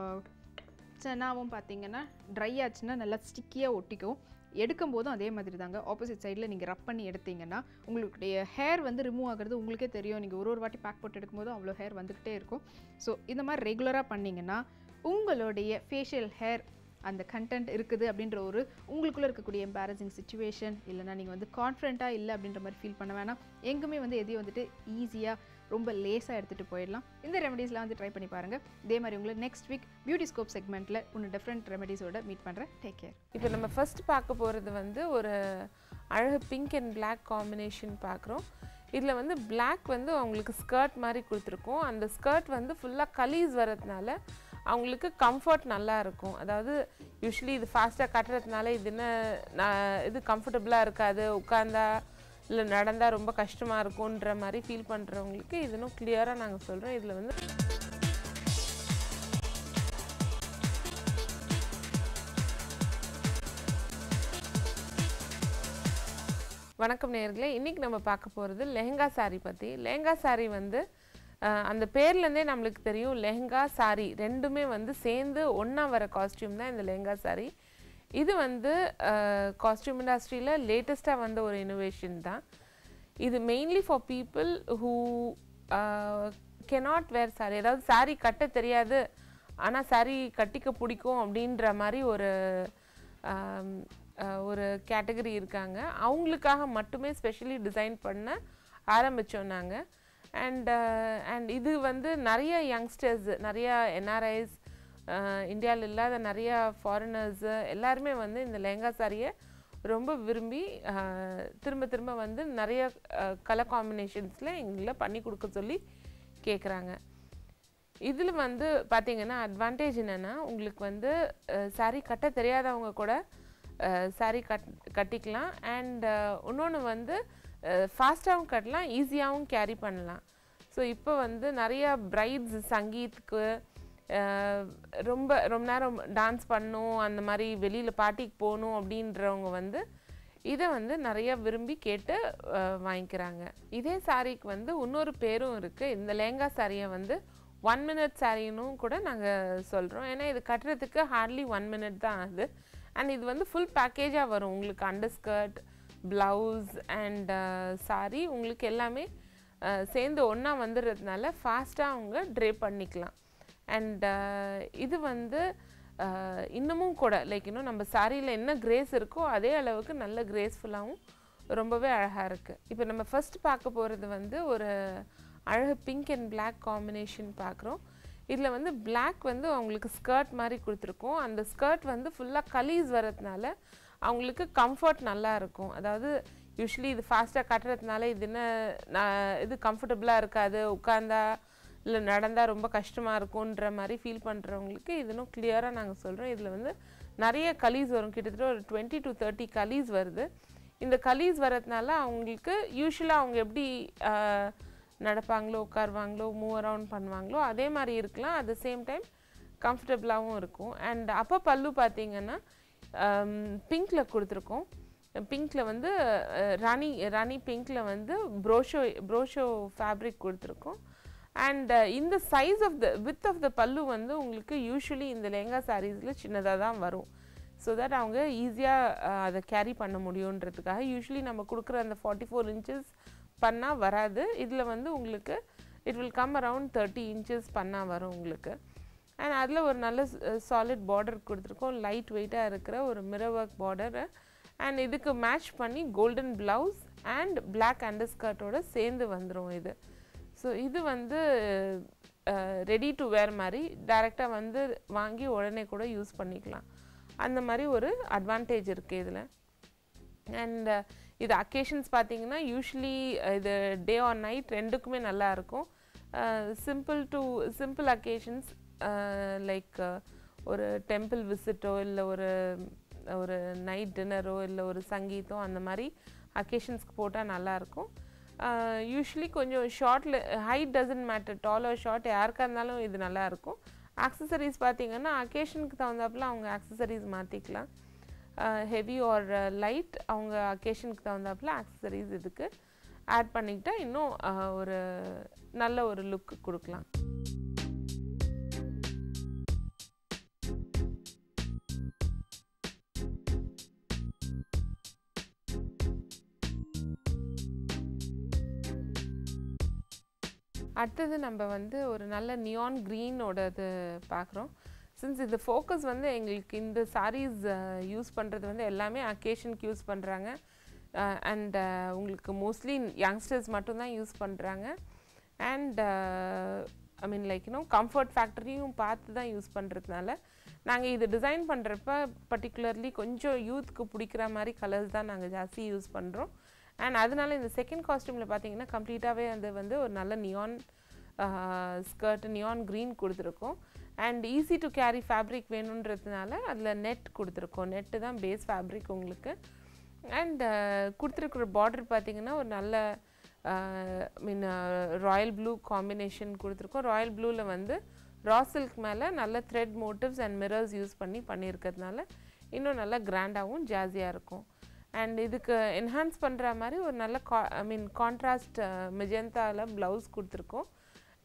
சன்னாவும் பார்த்தீங்கன்னா ட்ரை ஆச்சுன்னா நல்லா ஸ்டிக்கியாக ஒட்டிக்கும். எடுக்கும் போதும் அதே மாதிரி தாங்க ஆப்போசிட் சைடில் நீங்கள் ரப் பண்ணி எடுத்தீங்கன்னா உங்களுடைய ஹேர் வந்து ரிமூவ் ஆகிறது உங்களுக்கே தெரியும். நீங்கள் ஒரு வாட்டி பேக் போட்டு எடுக்கும்போதும் அவ்வளோ ஹேர் வந்துக்கிட்டே இருக்கும். ஸோ இந்த மாதிரி ரெகுலராக பண்ணிங்கன்னா உங்களுடைய ஃபேஷியல் ஹேர் அந்த கண்டென்ட் இருக்குது அப்படின்ற ஒரு உங்களுக்குள்ளே இருக்கக்கூடிய எம்பாரசிங் சிச்சுவேஷன் இல்லைனா நீங்கள் வந்து கான்ஃபிடென்ட்டாக இல்லை அப்படின்ற மாதிரி ஃபீல் பண்ண வேணாம். எங்குமே வந்து எதையும் வந்துட்டு ஈஸியாக ரொம்ப லேஸாக எடுத்துகிட்டு போயிடலாம். இந்த ரெமெடிஸ்லாம் வந்து ட்ரை பண்ணி பாருங்கள். இதே மாதிரி உங்களை நெக்ஸ்ட் வீக் பியூட்டி ஸ்கோப் செக்மெண்ட்டில் ஒன்று டிஃப்ரெண்ட் ரெமெடிஸோட மீட் பண்ணுறேன். Take care. இப்போ நம்ம ஃபர்ஸ்ட் பார்க்க போகிறது வந்து ஒரு அழகு பிங்க் அண்ட் பிளாக் காம்பினேஷன் பார்க்குறோம். இதில் வந்து பிளாக் வந்து அவங்களுக்கு ஸ்கர்ட் மாதிரி கொடுத்துருக்கோம். அந்த ஸ்கர்ட் வந்து ஃபுல்லாக கலீஸ் வரதுனால அவங்களுக்கு கம்ஃபர்ட் நல்லா இருக்கும். அதாவது யூஸ்வலி இது ஃபாஸ்ட்டாக கட்டுறதுனால இது இது கம்ஃபர்டபுளாக இருக்காது, உட்காந்தா இல்லை நடந்தால் ரொம்ப கஷ்டமாக இருக்கும்ன்ற மாதிரி ஃபீல் பண்ணுறவங்களுக்கு இது இன்னும் கிளியராக நாங்கள் சொல்கிறோம். இதில் வந்து வணக்கம் நேயர்களே, இன்றைக்கி நம்ம பார்க்க போகிறது லெஹங்கா சாரீ பற்றி. லெஹங்கா சாரீ வந்து அந்த பேர்லேருந்தே நம்மளுக்கு தெரியும், லெஹங்கா சாரீ ரெண்டுமே வந்து சேர்ந்து ஒன்றா வர காஸ்டியூம் தான் இந்த லெஹங்கா சாரீ. இது வந்து காஸ்டியூம் இண்டஸ்ட்ரியில் லேட்டஸ்ட்டாக வந்த ஒரு இனோவேஷன் தான். இது mainly for people who cannot wear sari, அதாவது சாரீ கட்ட தெரியாது ஆனால் சாரீ கட்டிக்க பிடிக்கும் அப்படின்ற மாதிரி ஒரு கேட்டகரி இருக்காங்க. அவங்களுக்காக மட்டுமே ஸ்பெஷலி டிசைன் பண்ண ஆரம்பித்தோம் நாங்கள். அண்ட் இது வந்து நிறைய யங்ஸ்டர்ஸ், நிறையா என்ஆர்ஐஸ், இந்தியாவில் இல்லாத நிறையா ஃபாரினர்ஸு எல்லாருமே வந்து இந்த லெஹங்கா சாரியை ரொம்ப விரும்பி திரும்ப திரும்ப வந்து நிறைய கலர் காம்பினேஷன்ஸில் எங்களை பண்ணி கொடுக்க சொல்லி கேட்குறாங்க. இதில் வந்து பார்த்திங்கன்னா அட்வான்டேஜ் என்னென்னா, உங்களுக்கு வந்து சாரீ கட்ட தெரியாதவங்க கூட சாரீ கட்டிக்கலாம். அண்ட் இன்னொன்று வந்து ஃபாஸ்ட்டாகவும் கட்டலாம், ஈஸியாகவும் கேரி பண்ணலாம். ஸோ இப்போ வந்து நிறையா பிரைட்ஸ் சங்கீத்துக்கு ரொம்ப நேரம் டான்ஸ் பண்ணணும், அந்த மாதிரி வெளியில் பார்ட்டிக்கு போகணும் அப்படின்றவங்க வந்து இதை வந்து நிறையா விரும்பி கேட்டு வாங்கிக்கிறாங்க. இதே சாரீக்கு வந்து இன்னொரு பேரும் இருக்குது. இந்த லெஹங்கா சாரியை வந்து 1 minute சாரின்னு கூட நாங்கள் சொல்கிறோம். ஏன்னா இது கட்டுறதுக்கு ஹார்ட்லி 1 minute தான் ஆகுது. அண்ட் இது வந்து ஃபுல் பேக்கேஜாக வரும். உங்களுக்கு அண்டர்ஸ்கர்ட், ப்ளவுஸ் அண்ட் சாரி உங்களுக்கு எல்லாமே சேர்ந்து ஒன்றா வந்துடுறதுனால ஃபாஸ்ட்டாக அவங்க ட்ரே பண்ணிக்கலாம். அண்ட் இது வந்து இன்னமும் கூட லைக் இன்னும் நம்ம சாரியில் என்ன கிரேஸ் இருக்கோ அதே அளவுக்கு நல்ல கிரேஸ்ஃபுல்லாகவும் ரொம்பவே அழகாக இருக்குது. இப்போ நம்ம ஃபர்ஸ்ட் பார்க்க போகிறது வந்து ஒரு அழகு பிங்க் அண்ட் பிளாக் காம்பினேஷன் பார்க்குறோம். இதில் வந்து பிளாக் வந்து அவங்களுக்கு ஸ்கர்ட் மாதிரி கொடுத்துருக்கோம். அந்த ஸ்கர்ட் வந்து ஃபுல்லாக கலீஸ் வரதுனால அவங்களுக்கு கம்ஃபர்ட் நல்லா இருக்கும். அதாவது யூஸ்வலி இது ஃபாஸ்ட்டாக கட்டுறதுனால இது கம்ஃபர்டபுளாக இருக்காது, உட்காந்தா இல்லை நடந்தால் ரொம்ப கஷ்டமாக இருக்கும்ன்ற மாதிரி ஃபீல் பண்ணுறவங்களுக்கு இது இன்னும் கிளியராக நாங்கள் சொல்கிறோம். இதில் வந்து நிறைய கலீஸ் வரும், கிட்டத்தட்ட ஒரு 20 to 30 கலீஸ் வருது. இந்த கலீஸ் வரதுனால அவங்களுக்கு யூஸ்வலாக அவங்க எப்படி நடப்பாங்களோ, உட்காருவாங்களோ, மூவ் அரவுண்ட் பண்ணுவாங்களோ அதே மாதிரி இருக்கலாம். அட் த சேம் டைம் கம்ஃபர்டபுளாகவும் இருக்கும். அண்ட் அப்போ பல்லு பார்த்தீங்கன்னா பிங்க்கில் கொடுத்துருக்கோம். பிங்க்கில் வந்து ராணி பிங்க்கில் வந்து ப்ரோஷோ ஃபேப்ரிக் கொடுத்துருக்கோம். அண்ட் இந்த size of the width of the பல்லு வந்து உங்களுக்கு யூஸ்வலி இந்த லெஹங்கா சாரீஸில் சின்னதாக தான் வரும். ஸோ தட் அவங்க ஈஸியாக அதை கேரி பண்ண முடியுன்றதுக்காக யூஸ்வலி நம்ம கொடுக்குற அந்த 44 inches பண்ணால் வராது. இதில் வந்து உங்களுக்கு it will come around 30 inches பண்ணால் வரும் உங்களுக்கு. அண்ட் அதில் ஒரு நல்ல சாலிட் பார்டர் கொடுத்துருக்கோம். லைட் வெயிட்டாக இருக்கிற ஒரு மிரர் ஒர்க் பார்டரு. அண்ட் இதுக்கு மேட்ச் பண்ணி கோல்டன் ப்ளவுஸ் அண்ட் பிளாக் அண்டர்ஸ்கர்ட்டோட சேர்ந்து வந்துடும் இது. ஸோ இது வந்து ரெடி டு வேர் மாதிரி டைரெக்டாக வந்து வாங்கி உடனே கூட யூஸ் பண்ணிக்கலாம். அந்த மாதிரி ஒரு அட்வான்டேஜ் இருக்குது இதில். அண்ட் இது அக்கேஷன்ஸ் பார்த்தீங்கன்னா யூஸ்வலி இது டே ஆர் நைட் ரெண்டுக்குமே நல்லாயிருக்கும். சிம்பிள் அக்கேஷன்ஸ் லைக் ஒரு டெம்பிள் விசிட்டோ இல்லை ஒரு நைட் டின்னரோ இல்லை ஒரு சங்கீதம் அந்த மாதிரி அக்கேஷன்ஸ்க்கு போட்டால் நல்லாயிருக்கும். யூஸ்வலி கொஞ்சம் ஷார்ட்டில் height doesn't matter, tall or short யாருக்காக இருந்தாலும் இது நல்லாயிருக்கும். ஆக்சசரிஸ் பார்த்தீங்கன்னா அக்கேஷனுக்கு தகுந்தாப்பில் அவங்க ஆக்சசரிஸ் மாற்றிக்கலாம். ஹெவி ஆர் லைட் அவங்க அக்கேஷனுக்கு தகுந்தாப்பில் ஆக்சசரிஸ் இதுக்கு ஆட் பண்ணிக்கிட்டா இன்னும் ஒரு நல்ல ஒரு லுக்கு கொடுக்கலாம். அடுத்தது நம்ம வந்து ஒரு நல்ல நியான் க்ரீனோடது பார்க்குறோம். சின்ஸ் இது ஃபோக்கஸ் வந்து எங்களுக்கு இந்த சாரீஸ் யூஸ் பண்ணுறது வந்து எல்லாமே அக்கேஷனுக்கு யூஸ் பண்ணுறாங்க. அண்ட் உங்களுக்கு மோஸ்ட்லி யங்ஸ்டர்ஸ் மட்டும்தான் யூஸ் பண்ணுறாங்க. And I mean like comfort ஃபேக்டரியும் பார்த்து தான் யூஸ் பண்ணுறதுனால நாங்கள் இது டிசைன் பண்ணுறப்ப பர்டிகுலர்லி கொஞ்சம் யூத்துக்கு பிடிக்கிற மாதிரி கலர்ஸ் தான் நாங்கள் ஜாஸ்தி யூஸ் பண்ணுறோம். அண்ட் அதனால இந்த செகண்ட் காஸ்டியூமில் பார்த்தீங்கன்னா கம்ப்ளீட்டாகவே அது வந்து ஒரு நல்ல நியான் ஸ்கர்ட் நியான் க்ரீன் கொடுத்துருக்கோம். And easy to carry fabric வேணுன்றதுனால அதில் நெட் கொடுத்துருக்கோம். நெட்டு தான் பேஸ் ஃபேப்ரிக் உங்களுக்கு. அண்ட் கொடுத்துருக்குற பார்டர் பார்த்தீங்கன்னா ஒரு நல்ல ராயல் ப்ளூ காம்பினேஷன் கொடுத்துருக்கோம். ராயல் ப்ளூவில் வந்து ரா சில்க் மேலே நல்ல thread motifs and mirrors use பண்ணியிருக்கிறதுனால இன்னும் நல்லா கிராண்டாகவும் ஜாஸியாக இருக்கும். அண்ட் இதுக்கு என்ஹான்ஸ் பண்ணுற மாதிரி ஒரு நல்ல கான்ட்ராஸ்ட் மெஜந்தாவில் ப்ளவுஸ் கொடுத்துருக்கோம்.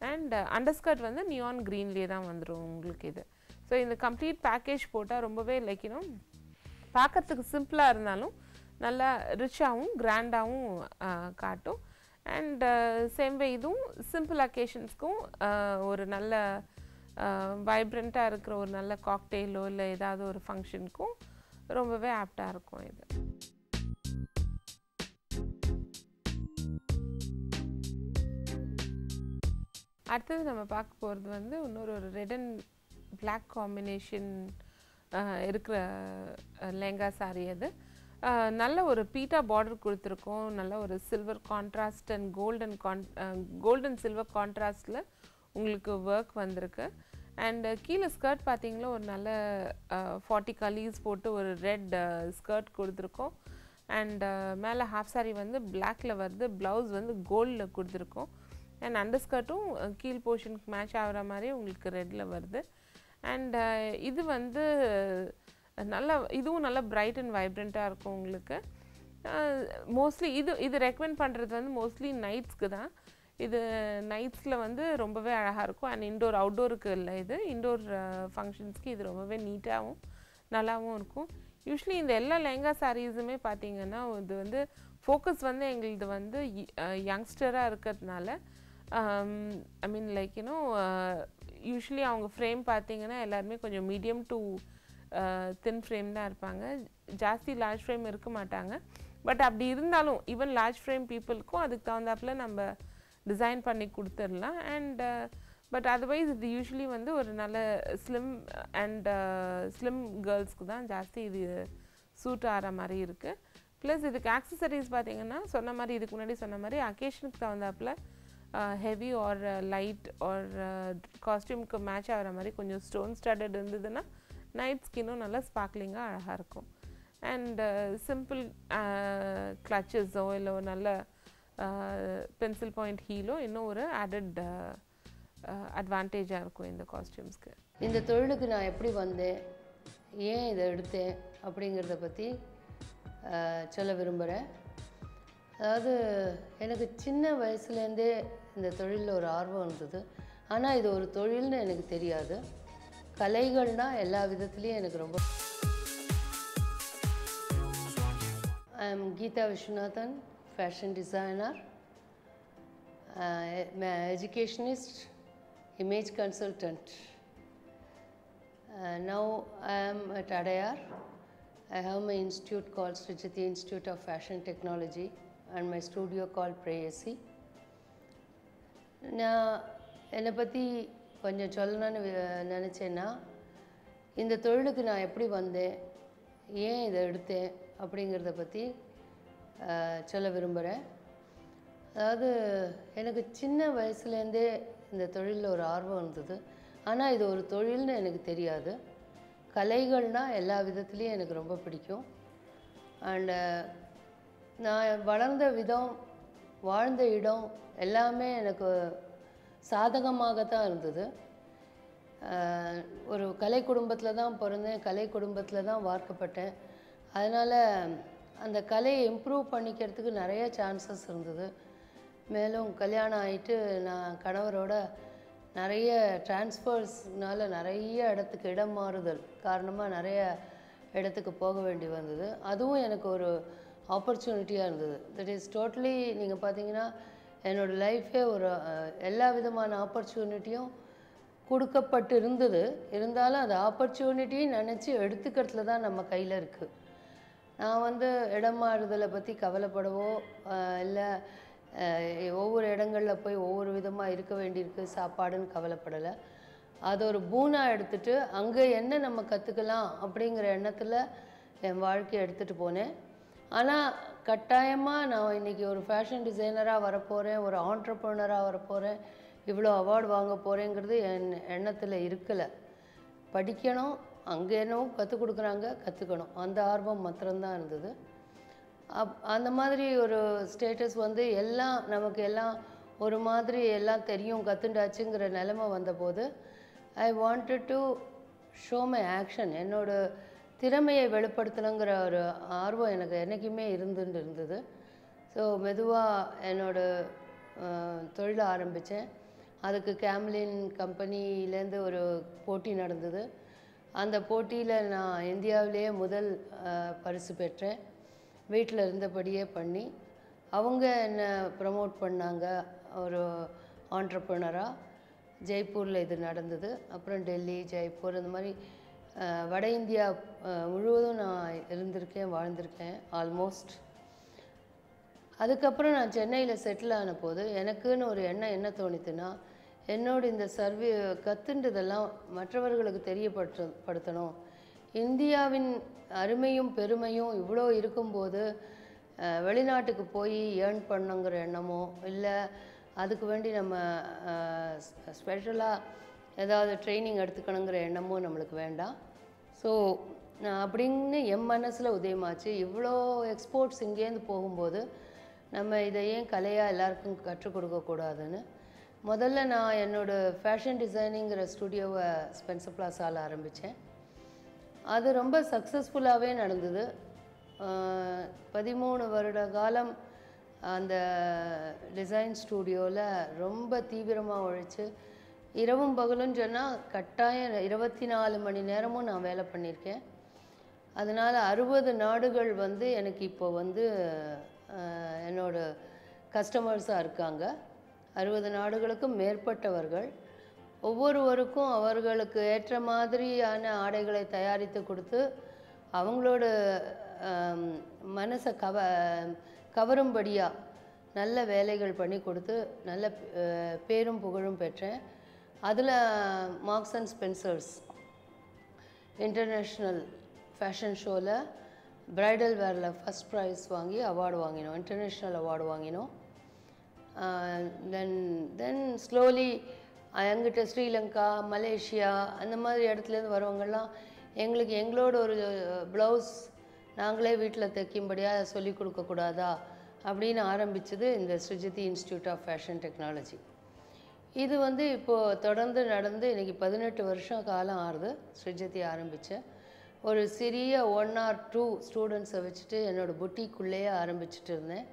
அண்ட் அண்டர்ஸ்கர்ட் வந்து நியான் க்ரீன்லேயே தான் வந்துடும் உங்களுக்கு இது. ஸோ இந்த கம்ப்ளீட் பேக்கேஜ் போட்டால் ரொம்பவே லைக் பார்க்கறதுக்கு சிம்பிளாக இருந்தாலும் நல்லா ரிச்சாகவும் கிராண்டாகவும் காட்டும். அண்ட் சேம் வே இதுவும் சிம்பிள் அக்கேஷன்ஸ்க்கும் ஒரு நல்ல வைப்ரண்ட்டாக இருக்கிற ஒரு நல்ல காக்டெயிலோ இல்லை ஏதாவது ஒரு ஃபங்க்ஷனுக்கும் ரொம்பவே ஆப்டாக இருக்கும் இது. அடுத்தது நம்ம பார்க்க போகிறது வந்து இன்னொரு ரெட் அண்ட் பிளாக் காம்பினேஷன் இருக்கிற லெஹங்கா சாரீ. அது நல்ல ஒரு பீட்டா பார்டர் கொடுத்துருக்கோம். நல்ல ஒரு silver contrast and golden silver கான்ட்ராஸ்டில் உங்களுக்கு ஒர்க் வந்திருக்கு. அண்ட் கீழே ஸ்கர்ட் பார்த்தீங்கன்னா ஒரு நல்ல 40 கலீஸ் போட்டு ஒரு ரெட் ஸ்கர்ட் கொடுத்துருக்கோம். அண்ட் மேலே ஹாஃப் சாரீ வந்து பிளாக்ல வருது. ப்ளவுஸ் வந்து கோல்டில் கொடுத்துருக்கோம். அண்ட் அண்டர்ஸ்கர்ட்டும் கீழ் போர்ஷனுக்கு மேட்ச் ஆகிற மாதிரி உங்களுக்கு ரெட்டில் வருது. அண்ட் இது வந்து இதுவும் நல்லா பிரைட் அண்ட் வைப்ரண்ட்டாக இருக்கும் உங்களுக்கு. மோஸ்ட்லி இது ரெக்கமெண்ட் பண்ணுறது வந்து மோஸ்ட்லி நைட்ஸ்க்கு தான். இது நைட்ஸில் வந்து ரொம்பவே அழகாக இருக்கும். அண்ட் இன்டோர் அவுட்டோருக்கு இல்லை, இது இன்டோர் ஃபங்க்ஷன்ஸ்க்கு இது ரொம்பவே நீட்டாகவும் நல்லாவும் இருக்கும். யூஸ்வலி இந்த எல்லா லெஹங்கா சாரீஸுமே பார்த்தீங்கன்னா இது வந்து ஃபோக்கஸ் வந்து எங்களுது வந்து யங்ஸ்டராக இருக்கிறதுனால ஐ மீன் லைக் யூஸ்வலி அவங்க ஃப்ரேம் பார்த்தீங்கன்னா எல்லாருமே கொஞ்சம் மீடியம் டு தின் ஃப்ரேம் தான் இருப்பாங்க. ஜாஸ்தி லார்ஜ் ஃப்ரேம் இருக்க மாட்டாங்க. பட் அப்படி இருந்தாலும் ஈவன் லார்ஜ் ஃப்ரேம் பீப்புளுக்கும் அதுக்கு தகுந்தாப்பில் நம்ம டிசைன் பண்ணி கொடுத்துடலாம். அண்ட் பட் அதர்வைஸ் இது யூஸ்வலி வந்து ஒரு நல்ல ஸ்லிம் கேர்ள்ஸ்க்கு தான் ஜாஸ்தி இது சூட் ஆகிற மாதிரி இருக்குது. ப்ளஸ் இதுக்கு ஆக்சசரிஸ் பார்த்தீங்கன்னா சொன்ன மாதிரி இதுக்கு முன்னாடி சொன்ன மாதிரி அக்கேஷனுக்கு தகுந்தாப்பில் ஹெவி ஆர் லைட் ஆர் காஸ்டியூமுக்கு மேட்ச் ஆகிற மாதிரி கொஞ்சம் ஸ்டோன் ஸ்டட்டட் இருந்ததுன்னா நைட் ஸ்கின்னும் நல்லா ஸ்பார்க்லிங்காக அழகாக இருக்கும். அண்ட் சிம்பிள் கிளச்சஸோ இல்லை ஒரு நல்ல பென்சில் பாயிண்ட் ஹீலோ இன்னும் ஒரு ஆடட் அட்வான்டேஜாக இருக்கும் இந்த காஸ்டியூம்ஸ்க்கு. இந்த தொழிலுக்கு நான் எப்படி வந்தேன், ஏன் இதை எடுத்தேன் அப்படிங்கிறத பற்றி சொல்ல விரும்புகிறேன். அதாவது எனக்கு சின்ன வயசுலேருந்தே இந்த தொழிலில் ஒரு ஆர்வம் இருந்தது. ஆனால் இது ஒரு தொழில்னு எனக்கு தெரியாது. கலைகள்னால் எல்லா விதத்துலேயும் எனக்கு ரொம்ப. I am Geetha Viswanathan, fashion designer, educationist, image consultant. Now I am at Adayar. I have my institute called Srijati Institute of Fashion Technology and my studio called Prayasi. நான் என்னை பற்றி கொஞ்சம் சொல்லணும்னு நினச்சேன்னா, இந்த தொழிலுக்கு நான் எப்படி வந்தேன், ஏன் இதை எடுத்தேன் அப்படிங்கிறத பற்றி சொல்ல விரும்புகிறேன். அதாவது எனக்கு சின்ன வயசுலேருந்தே இந்த தொழிலில் ஒரு ஆர்வம் இருந்தது. ஆனால் இது ஒரு தொழில்னு எனக்கு தெரியாது. கலைகள்னால் எல்லா விதத்துலேயும் எனக்கு ரொம்ப பிடிக்கும். அண்டு நான் வளர்ந்த விதம், வாழ்ந்த இடம் எல்லாமே எனக்கு சாதகமாகத்தான் இருந்தது. ஒரு கலை குடும்பத்தில் தான் பிறந்தேன், கலை குடும்பத்தில் தான் வார்க்கப்பட்டேன். அதனால் அந்த கலையை இம்ப்ரூவ் பண்ணிக்கிறதுக்கு நிறைய சான்சஸ் இருந்தது. மேலும் கல்யாணம் ஆகிட்டு நான் கணவரோட நிறைய டிரான்ஸ்ஃபர்ஸ்னால நிறைய இடத்துக்கு இடம் மாறுதல் காரணமாக நிறைய இடத்துக்கு போக வேண்டி வந்தது. அதுவும் எனக்கு ஒரு ஆப்பர்ச்சுனிட்டியாக இருந்தது. தட் இஸ் டோட்டலி நீங்கள் பார்த்தீங்கன்னா என்னோடய லைஃபே ஒரு எல்லா விதமான ஆப்பர்ச்சுனிட்டியும் கொடுக்கப்பட்டு இருந்தது. இருந்தாலும் அந்த ஆப்பர்ச்சுனிட்டியும் நினச்சி எடுத்துக்கிறதுல தான் நம்ம கையில் இருக்குது. நான் இடம் மாறுதலை பற்றி கவலைப்படவோ இல்லை ஒவ்வொரு இடங்களில் போய் ஒவ்வொரு விதமாக இருக்க வேண்டியிருக்கு சாப்பாடுன்னு கவலைப்படலை. அது ஒரு பூனாக எடுத்துகிட்டு அங்கே என்ன நம்ம கற்றுக்கலாம் அப்படிங்கிற எண்ணத்தில் என் வாழ்க்கையை எடுத்துகிட்டு போனேன். ஆனால் கட்டாயமாக நான் இன்றைக்கி ஒரு ஃபேஷன் டிசைனராக வரப்போகிறேன், ஒரு ஆண்டர்ப்ரனராக வரப்போகிறேன், இவ்வளோ அவார்டு வாங்க போகிறேங்கிறது என் எண்ணத்தில் இருக்கலை. படிக்கணும், அங்கே என்னவோ கற்றுக் கொடுக்குறாங்க, கற்றுக்கணும், அந்த ஆர்வம் மாத்திரம்தான் இருந்தது. அந்த மாதிரி ஒரு ஸ்டேட்டஸ் எல்லாம் நமக்கு எல்லாம் ஒரு மாதிரி எல்லாம் தெரியும் கற்றுண்டாச்சுங்கிற நிலைமை வந்தபோது I wanted to show my action. என்னோடய திறமையை வெளிப்படுத்தணுங்கிற ஒரு ஆர்வம் எனக்கு என்றைக்குமே இருந்தது. ஸோ மெதுவாக என்னோடய தொழிலை ஆரம்பித்தேன். அதுக்கு கேம்லின் கம்பெனிலேருந்து ஒரு போட்டி நடந்தது. அந்த போட்டியில் நான் இந்தியாவிலேயே முதல் பரிசு பெற்றேன். வீட்டில் இருந்தபடியே பண்ணி அவங்க என்னை ப்ரமோட் பண்ணாங்க ஒரு ஆண்டர்ப்ரனராக. ஜெய்ப்பூரில் இது நடந்தது. அப்புறம் டெல்லி, ஜெய்ப்பூர், இந்த மாதிரி வட இந்தியா முழுவதும் நான் இருந்திருக்கேன், வாழ்ந்திருக்கேன் ஆல்மோஸ்ட். அதுக்கப்புறம் நான் சென்னையில் செட்டில் ஆன போது எனக்குன்னு ஒரு எண்ணம் என்ன தோணித்துன்னா, என்னோட இந்த கற்றுன்றதெல்லாம் மற்றவர்களுக்கு தெரியப்படுத்தணும். இந்தியாவின் அருமையும் பெருமையும் இவ்வளோ இருக்கும்போது வெளிநாட்டுக்கு போய் ஏர்ன் பண்ணுங்கிற எண்ணமோ இல்லை அதுக்கு வேண்டி நம்ம ஸ்பெஷலாக ஏதாவது ட்ரைனிங் எடுத்துக்கணுங்கிற எண்ணமோ நம்மளுக்கு வேண்டாம். ஸோ நான் அப்படின்னு என் மனசில் உதயமாச்சு. இவ்வளோ எக்ஸ்போர்ட்ஸ் இங்கேருந்து போகும்போது நம்ம இதை ஏன் கலையாக எல்லாருக்கும் கற்றுக் கொடுக்கக்கூடாதுன்னு முதல்ல நான் என்னோடய ஃபேஷன் டிசைனிங்கிற ஸ்டுடியோவை ஸ்பென்சர் பிளாஸால் ஆரம்பித்தேன். அது ரொம்ப சக்ஸஸ்ஃபுல்லாகவே நடந்தது. 13 வருட காலம் அந்த டிசைன் ஸ்டூடியோவில் ரொம்ப தீவிரமாக உழைச்சி இரவும் பகலும் சொன்னால் கட்டாயம் 24 மணி நேரமும் நான் வேலை பண்ணியிருக்கேன். அதனால் 60 நாடுகள் எனக்கு இப்போ என்னோட கஸ்டமர்ஸாக இருக்காங்க. 60 நாடுகளுக்கும் மேற்பட்டவர்கள். ஒவ்வொருவருக்கும் அவர்களுக்கு ஏற்ற மாதிரியான ஆடைகளை தயாரித்து கொடுத்து அவங்களோட மனசை கவரும்படியாக நல்ல வேலைகள் பண்ணி கொடுத்து நல்ல பேரும் புகழும் பெற்றேன். அதில் Marks and Spencers international fashion ஷோவில் பிரைடல் வேரில் ஃபஸ்ட் ப்ரைஸ் வாங்கி அவார்டு வாங்கினோம், இன்டர்நேஷ்னல் அவார்டு வாங்கினோம். தென் ஸ்லோலி அங்கிட்ட ஸ்ரீலங்கா, மலேசியா அந்த மாதிரி இடத்துலேருந்து வரவங்கெல்லாம் எங்களோட ஒரு ப்ளவுஸ் நாங்களே வீட்டில் தைக்கும்படியாக சொல்லிக் கொடுக்கக்கூடாதா அப்படின்னு ஆரம்பித்தது இந்த ஸ்ரிஜதி இன்ஸ்டியூட் ஆஃப் ஃபேஷன் டெக்னாலஜி. இது வந்து இப்போது தொடர்ந்து நடந்து இன்றைக்கி 18 வருஷம் காலம் ஆறுது ஸ்ரீஜதி ஆரம்பித்தேன். ஒரு சிறிய 1 or 2 ஸ்டூடெண்ட்ஸை வச்சுட்டு என்னோடய புட்டிக்குள்ளேயே ஆரம்பிச்சுட்டு இருந்தேன்.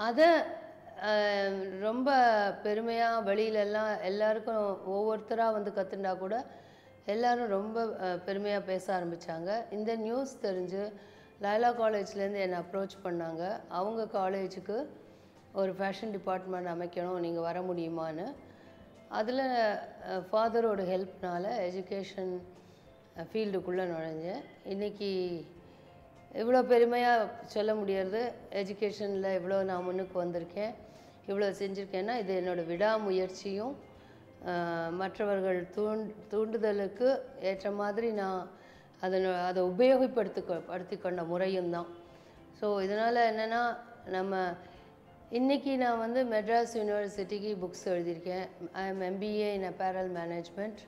அதை ரொம்ப பெருமையாக வெளியிலெல்லாம் எல்லாருக்கும் ஒவ்வொருத்தராக வந்து கற்றுண்டா கூட எல்லோரும் ரொம்ப பெருமையாக பேச ஆரம்பித்தாங்க. இந்த நியூஸ் தெரிஞ்சு லைலா காலேஜ்லேருந்து என்னை அப்ரோச் பண்ணாங்க. அவங்க காலேஜுக்கு ஒரு ஃபேஷன் டிபார்ட்மெண்ட் அமைக்கணும், நீங்கள் வர முடியுமான்னு. அதில் ஃபாதரோட ஹெல்ப்னால் எஜுகேஷன் ஃபீல்டுக்குள்ளே நுழைஞ்சேன். இன்றைக்கி இவ்வளோ பெருமையாக சொல்ல முடியறது, எஜுகேஷனில் இவ்வளோ நான் முன்னுக்கு வந்திருக்கேன், இவ்வளோ செஞ்சுருக்கேன்னா இது என்னோடய விடாமுயற்சியும் மற்றவர்கள் தூண்டுதலுக்கு ஏற்ற மாதிரி நான் அதை உபயோகப்படுத்தி கொண்ட முறையும் தான். ஸோ இதனால் என்னென்னா, நம்ம இன்றைக்கி நான் வந்து மெட்ராஸ் யூனிவர்சிட்டிக்கு புக்ஸ் எழுதியிருக்கேன். I am MBA in apparel management.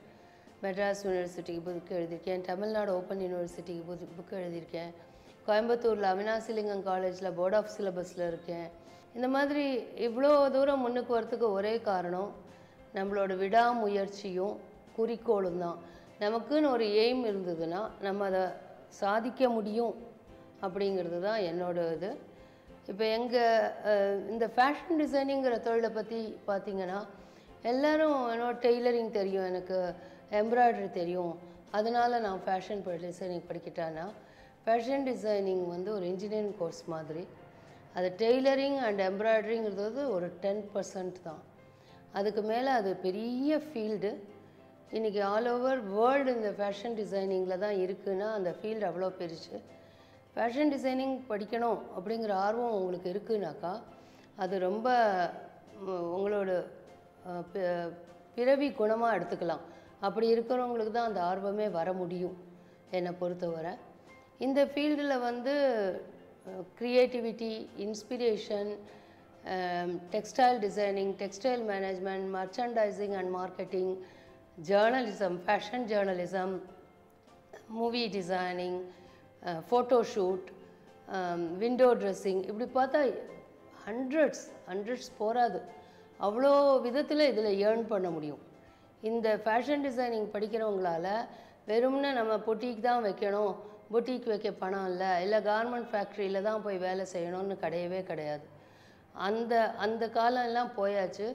Madras யூனிவர்சிட்டிக்கு புக் எழுதியிருக்கேன். தமிழ்நாடு ஓப்பன் யூனிவர்சிட்டிக்கு புக் எழுதியிருக்கேன். கோயம்புத்தூரில் அவினாசிலிங்கம் காலேஜில் போர்ட் ஆஃப் சிலபஸில் இருக்கேன். இந்த மாதிரி இவ்வளோ தூரம் முன்னுக்கு வரத்துக்கு ஒரே காரணம் நம்மளோட விடாமுயற்சியும் குறிக்கோளும் தான். நமக்குன்னு ஒரு எய்ம் இருந்ததுன்னா நம்ம அதை சாதிக்க முடியும் அப்படிங்கிறது தான் என்னோட இது. இப்போ இந்த ஃபேஷன் டிசைனிங்கிற தொழிலை பற்றி பார்த்திங்கன்னா, எல்லோரும் என்னோட டெய்லரிங் தெரியும், எனக்கு எம்ப்ராய்டரி தெரியும், அதனால் நான் ஃபேஷன் டிசைனிங் படிக்கிட்டேன்னா, ஃபேஷன் டிசைனிங் வந்து ஒரு இன்ஜினியரிங் கோர்ஸ் மாதிரி. அது டெய்லரிங் அண்ட் எம்ப்ராய்டரிங்கிறது ஒரு 10% தான். அதுக்கு மேலே அது பெரிய ஃபீல்டு. இன்றைக்கி ஆல் ஓவர் வேர்ல்டு இந்த ஃபேஷன் டிசைனிங்கில் தான் இருக்குதுன்னா அந்த ஃபீல்டு அவ்வளோ பெருசு. ஃபேஷன் டிசைனிங் படிக்கணும் அப்படிங்கிற ஆர்வம் உங்களுக்கு இருக்குனாக்கா அது ரொம்ப உங்களோட பிறவி குணமாக எடுத்துக்கலாம். அப்படி இருக்கிறவங்களுக்கு தான் அந்த ஆர்வமே வர முடியும் என்னை பொறுத்தவரை. இந்த ஃபீல்டில் வந்து creativity, inspiration, textile designing, textile management, merchandising and marketing, journalism, fashion journalism, movie designing, photoshoot, window dressing, இப்படி பார்த்தா ஹண்ட்ரட்ஸ் போகாது. அவ்வளோ விதத்தில் இதில் ஏர்ன் பண்ண முடியும். இந்த ஃபேஷன் டிசைனிங் படிக்கிறவங்களால வெறும்னு நம்ம பொட்டிக் தான் வைக்கணும், பொட்டிக் வைக்க பணம் இல்லை கார்மெண்ட் ஃபேக்ட்ரியில் தான் போய் வேலை செய்யணும்னு கிடையாது. அந்த காலம்லாம் போயாச்சு.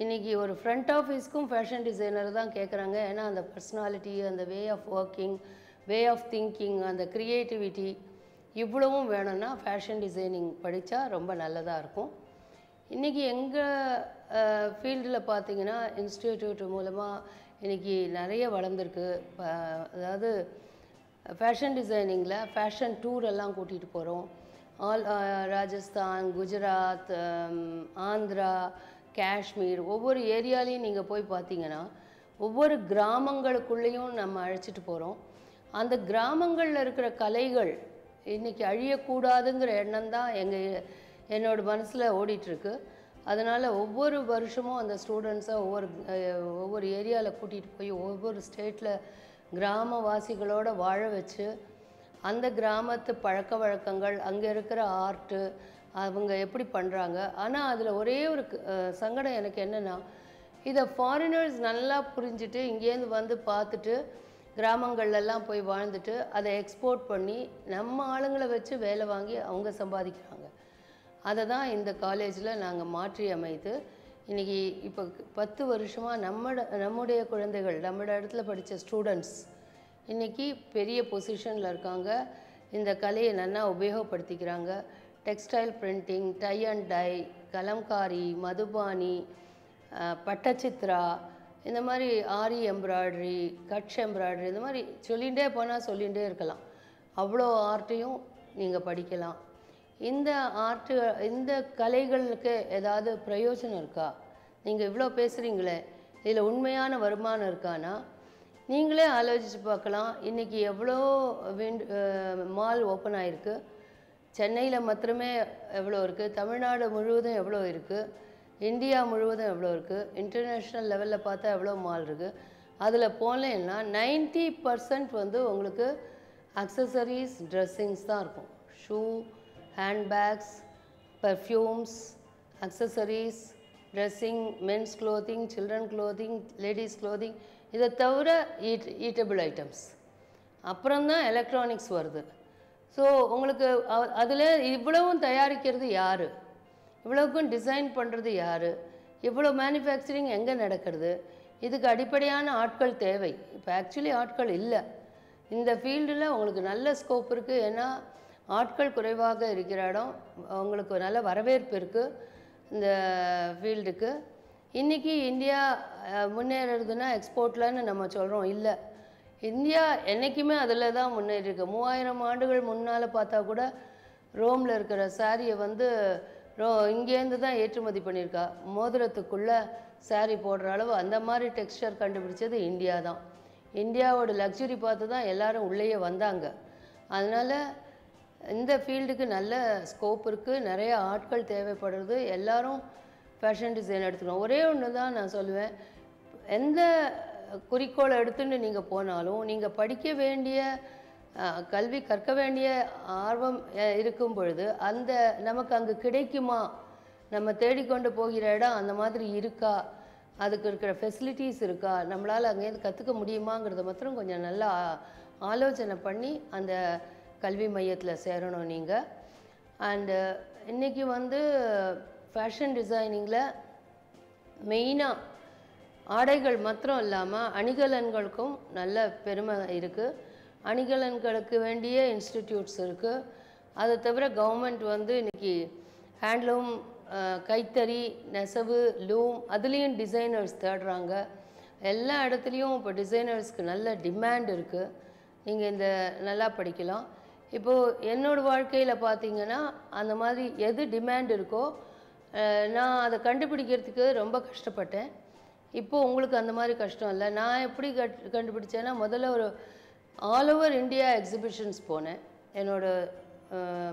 இன்றைக்கி ஒரு ஃப்ரண்ட் ஆஃபீஸ்க்கும் ஃபேஷன் டிசைனர் தான் கேட்குறாங்க. ஏன்னா அந்த பர்சனாலிட்டி, அந்த way of working, way of thinking, அந்த க்ரியேட்டிவிட்டி இவ்வளவும் வேணும்னா ஃபேஷன் டிசைனிங் படித்தா ரொம்ப நல்லதாக இருக்கும். இன்றைக்கி எங்கள் ஃபீல்டில் பார்த்திங்கன்னா இன்ஸ்டிடியூட் மூலமாக இன்றைக்கி நிறைய வளர்ந்துருக்கு. அதாவது ஃபேஷன் டிசைனிங்கில் ஃபேஷன் டூர் எல்லாம் கூட்டிகிட்டு போகிறோம். ராஜஸ்தான், குஜராத், ஆந்திரா, காஷ்மீர், ஒவ்வொரு ஏரியாலையும் நீங்கள் போய் பார்த்தீங்கன்னா ஒவ்வொரு கிராமங்களுக்குள்ளேயும் நம்ம அழைச்சிட்டு போகிறோம். அந்த கிராமங்களில் இருக்கிற கலைகள் இன்றைக்கி அழியக்கூடாதுங்கிற எண்ணம் தான் என்னோடய மனசில் ஓடிட்டுருக்கு. அதனால் ஒவ்வொரு வருஷமும் அந்த ஸ்டூடெண்ட்ஸை ஒவ்வொரு ஏரியாவில் கூட்டிகிட்டு போய் ஒவ்வொரு ஸ்டேட்டில் கிராமவாசிகளோடு வாழ வச்சு அந்த கிராமத்து பழக்க வழக்கங்கள், அங்கே இருக்கிற ஆர்ட்டு, அவங்க எப்படி பண்ணுறாங்க. ஆனால் அதில் ஒரே ஒரு சங்கடம் எனக்கு என்னென்னா, இதை ஃபாரினர்ஸ் நல்லா புரிஞ்சுட்டு இங்கேருந்து வந்து பார்த்துட்டு கிராமங்கள்லாம் போய் வாழ்ந்துட்டு அதை எக்ஸ்போர்ட் பண்ணி நம்ம ஆளுங்களை வச்சு வேலை வாங்கி அவங்க சம்பாதிக்கிறாங்க. அதை தான் இந்த காலேஜில் நாங்கள் மாற்றி அமைத்து இன்றைக்கி இப்போ 10 வருஷமாக நம்முடைய குழந்தைகள், நம்மளோட இடத்துல படித்த ஸ்டூடெண்ட்ஸ் இன்றைக்கி பெரிய பொசிஷனில் இருக்காங்க. இந்த கலையை நல்லா உபயோகப்படுத்திக்கிறாங்க. Textile printing, tie and dye, Kalamkari, Madhubani, Pattachitra, இந்த மாதிரி ஆரி எம்ப்ராய்டரி, கட்ச் எம்ப்ராய்டரி, இந்த மாதிரி சொல்லிகிட்டே இருக்கலாம். அவ்வளோ ஆர்ட்டையும் நீங்கள் படிக்கலாம். இந்த கலைகளுக்கு ஏதாவது பிரயோஜனம் இருக்கா? நீங்கள் இவ்வளோ பேசுகிறீங்களே, இதில் உண்மையான வருமானம் இருக்கானா? நீங்களே ஆலோசித்து பார்க்கலாம். இன்றைக்கி எவ்வளோ மால் ஓப்பன் ஆகிருக்கு. சென்னையில் மாத்திரமே எவ்வளோ இருக்குது, தமிழ்நாடு முழுவதும் எவ்வளோ இருக்குது, இந்தியா முழுவதும் எவ்வளோ இருக்குது, இன்டர்நேஷ்னல் லெவலில் பார்த்தா எவ்வளோ மால் இருக்குது. அதில் போனேன்னா 90% வந்து உங்களுக்கு அக்சசரிஸ், ட்ரெஸ்ஸிங்ஸ் தான் இருக்கும். Shoe, handbags, perfumes, accessories, dressing, mens clothing, children clothing, ladies clothing, இதை தவிர ஈட்டபிள் ஐட்டம்ஸ், அப்புறம்தான் எலக்ட்ரானிக்ஸ் வருது. ஸோ உங்களுக்கு அதில் இவ்வளவும் தயாரிக்கிறது யார், இவ்வளவுக்கும் டிசைன் பண்ணுறது யார், இவ்வளோ மேனுஃபேக்சரிங் எங்கே நடக்கிறது, இதுக்கு அடிப்படையான ஆட்கள் தேவை. இப்போ ஆக்சுவலி ஆட்கள் இல்லை. இந்த ஃபீல்டில் உங்களுக்கு நல்ல ஸ்கோப் இருக்குது. ஏன்னா ஆட்கள் குறைவாக இருக்கிற இடம், உங்களுக்கு நல்ல வரவேற்பு இருக்குது இந்த ஃபீல்டுக்கு. இன்றைக்கி இந்தியா முன்னேறதுன்னா எக்ஸ்போர்ட்லன்னு நம்ம சொல்கிறோம். இல்லை, இந்தியா என்றைக்குமே அதில் தான் முன்னேறிருக்கு. 3000 ஆண்டுகள் முன்னால் பார்த்தா கூட ரோமில் இருக்கிற சாரியை வந்து இங்கேருந்து தான் ஏற்றுமதி பண்ணியிருக்கா. மோதிரத்துக்குள்ளே சாரி போடுற அளவு அந்த மாதிரி டெக்ஸ்டர் கண்டுபிடிச்சது இந்தியா தான். இந்தியாவோட லக்ஸுரி பார்த்து தான் எல்லோரும் உள்ளேயே வந்தாங்க. அதனால் இந்த ஃபீல்டுக்கு நல்ல ஸ்கோப் இருக்குது, நிறைய ஆட்கள் தேவைப்படுறது. எல்லோரும் ஃபேஷன் டிசைன் எடுத்துக்கணும். ஒரே ஒன்று தான் நான் சொல்லுவேன், எந்த குறிக்கோளை எடுத்துன்னு நீங்கள் போனாலும் நீங்கள் படிக்க வேண்டிய கல்வி கற்க வேண்டிய ஆர்வம் இருக்கும் பொழுது அந்த நமக்கு அங்கே கிடைக்குமா, நம்ம தேடிக்கொண்டு போகிற இடம் அந்த மாதிரி இருக்கா, அதுக்கு இருக்கிற ஃபெசிலிட்டிஸ் இருக்கா, நம்மளால் அங்கேருந்து கற்றுக்க முடியுமாங்கிறத மாத்திரம் கொஞ்சம் நல்லா ஆலோசனை பண்ணி அந்த கல்வி மையத்தில் சேரணும் நீங்கள். அண்டு இன்றைக்கி வந்து ஃபேஷன் டிசைனிங்கில் மெயினாக ஆடைகள் மாத்திரம் இல்லாமல் அணிகலன்களுக்கும் நல்ல பெருமை இருக்குது. அணிகலன்களுக்கு வேண்டிய இன்ஸ்டிடியூட்ஸ் இருக்குது. அதை தவிர கவர்மெண்ட் வந்து இன்றைக்கி ஹேண்ட்லூம், கைத்தறி, நெசவு, லூம், அதுலேயும் டிசைனர்ஸ் தேடுறாங்க. எல்லா இடத்துலையும் இப்போ டிசைனர்ஸ்க்கு நல்ல டிமாண்ட் இருக்குது. நீங்கள் இந்த நல்லா படிக்கலாம். இப்போது என்னோடய வாழ்க்கையில் பார்த்தீங்கன்னா அந்த மாதிரி எது டிமாண்ட் இருக்கோ நான் அதை கண்டுபிடிக்கிறதுக்கு ரொம்ப கஷ்டப்பட்டேன். இப்போது உங்களுக்கு அந்த மாதிரி கஷ்டம் இல்லை. நான் எப்படி கண்டுபிடிச்சேன்னா, முதல்ல ஒரு ஆல் ஓவர் இந்தியா எக்ஸிபிஷன்ஸ் போனேன். என்னோடய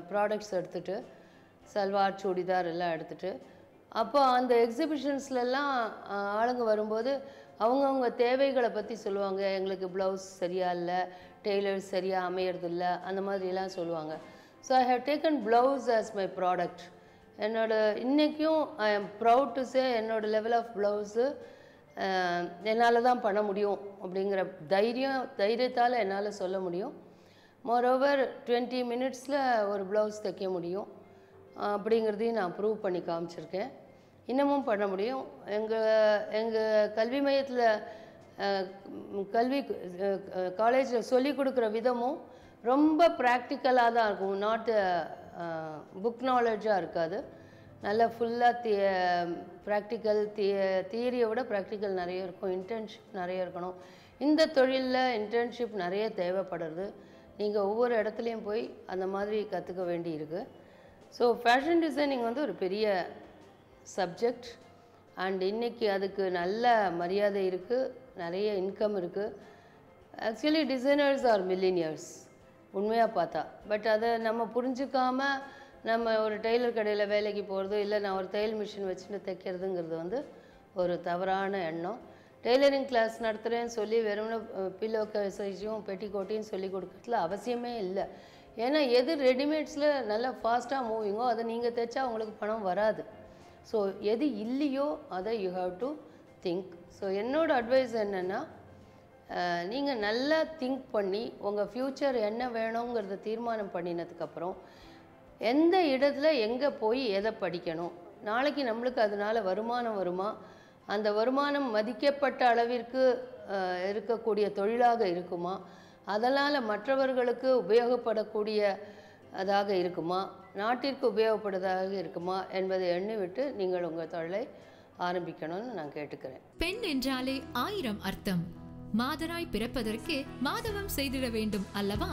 ப்ராடக்ட்ஸ் எடுத்துகிட்டு, சல்வார், சுடிதார் எல்லாம் எடுத்துகிட்டு. அப்போ அந்த எக்ஸிபிஷன்ஸ்லலாம் ஆளுங்க வரும்போது அவங்கவுங்க தேவைகளை பற்றி சொல்லுவாங்க. எங்களுக்கு ப்ளவுஸ் சரியா இல்லை, டெய்லர்ஸ் சரியாக அமையறதில்ல, அந்த மாதிரிலாம் சொல்லுவாங்க. So I have taken blouse as my product. இன்றைக்கும் I am proud to say என்னோடய லெவல் ஆஃப் ப்ளவுஸு என்னால் தான் பண்ண முடியும் அப்படிங்கிற தைரியத்தால் என்னால் சொல்ல முடியும். மோரோவர் 20 மினிட்ஸில் ஒரு ப்ளவுஸ் தைக்க முடியும் அப்படிங்கிறதையும் நான் ப்ரூவ் பண்ணி காமிச்சிருக்கேன். இன்னமும் பண்ண முடியும். எங்கள் கல்வி மையத்தில் காலேஜில் சொல்லிக் கொடுக்குற விதமும் ரொம்ப ப்ராக்டிக்கலாக தான் இருக்கும். நாட் புக் நாலேஜாக இருக்காது. நல்லா ஃபுல்லாக ப்ராக்டிக்கல், தியரியை விட ப்ராக்டிக்கல் நிறைய இருக்கும். இன்டர்ன்ஷிப் நிறைய இருக்கணும். இந்த தொழிலில் இன்டர்ன்ஷிப் நிறைய தேவைப்படுறது. நீங்கள் ஒவ்வொரு இடத்துலையும் போய் அந்த மாதிரி கற்றுக்க வேண்டி இருக்குது. ஸோ ஃபேஷன் டிசைனிங் வந்து ஒரு பெரிய சப்ஜெக்ட். அண்ட் இன்றைக்கி அதுக்கு நல்ல மரியாதை இருக்குது, நிறைய இன்கம் இருக்குது. ஆக்சுவலி டிசைனர்ஸ் ஆர் மில்லினியர்ஸ் உண்மையாக பார்த்தா. பட் அதை நம்ம புரிஞ்சுக்காமல் நம்ம ஒரு டெய்லர் கடையில் வேலைக்கு போகிறது, இல்லை நான் ஒரு தையல் மிஷின் வச்சுட்டு தைக்கிறதுங்கிறது வந்து ஒரு தவறான எண்ணம். டெய்லரிங் கிளாஸ் நடத்துகிறேன்னு சொல்லி வெறும்னா பில்லோ சைஸையும் பெட்டிக்கோட்டையும் சொல்லி கொடுக்கறதுல அவசியமே இல்லை. ஏன்னா எது ரெடிமேட்ஸில் நல்லா ஃபாஸ்ட்டாக மூவிங்கோ அதை நீங்கள் தைச்சா உங்களுக்கு பணம் வராது. ஸோ எது இல்லையோ அதை you have to think. So என்னோடய அட்வைஸ் என்னென்னா, நீங்கள் நல்லா திங்க் பண்ணி உங்கள் ஃப்யூச்சர் என்ன வேணுங்கிறத தீர்மானம் பண்ணினதுக்கப்புறம் எந்த இடத்துல எங்கே போய் எதை படிக்கணும், நாளைக்கு நம்மளுக்கு அதனால் வருமானம் வருமா, அந்த வருமானம் மதிக்கப்பட்ட அளவிற்கு இருக்கக்கூடிய தொழிலாக இருக்குமா, அதனால் மற்றவர்களுக்கு உபயோகப்படக்கூடிய அதாக இருக்குமா, நாட்டிற்கு உபயோகப்படுவதாக இருக்குமா என்பதை எண்ணிவிட்டு நீங்கள் உங்கள் தொழிலை ஆரம்பிக்கணும்னு நான் கேட்டுக்கிறேன். பெண் என்றாலே 1000 அர்த்தம். மாதராய் பிறப்பதற்கு மாதவம் செய்திட வேண்டும் அல்லவா?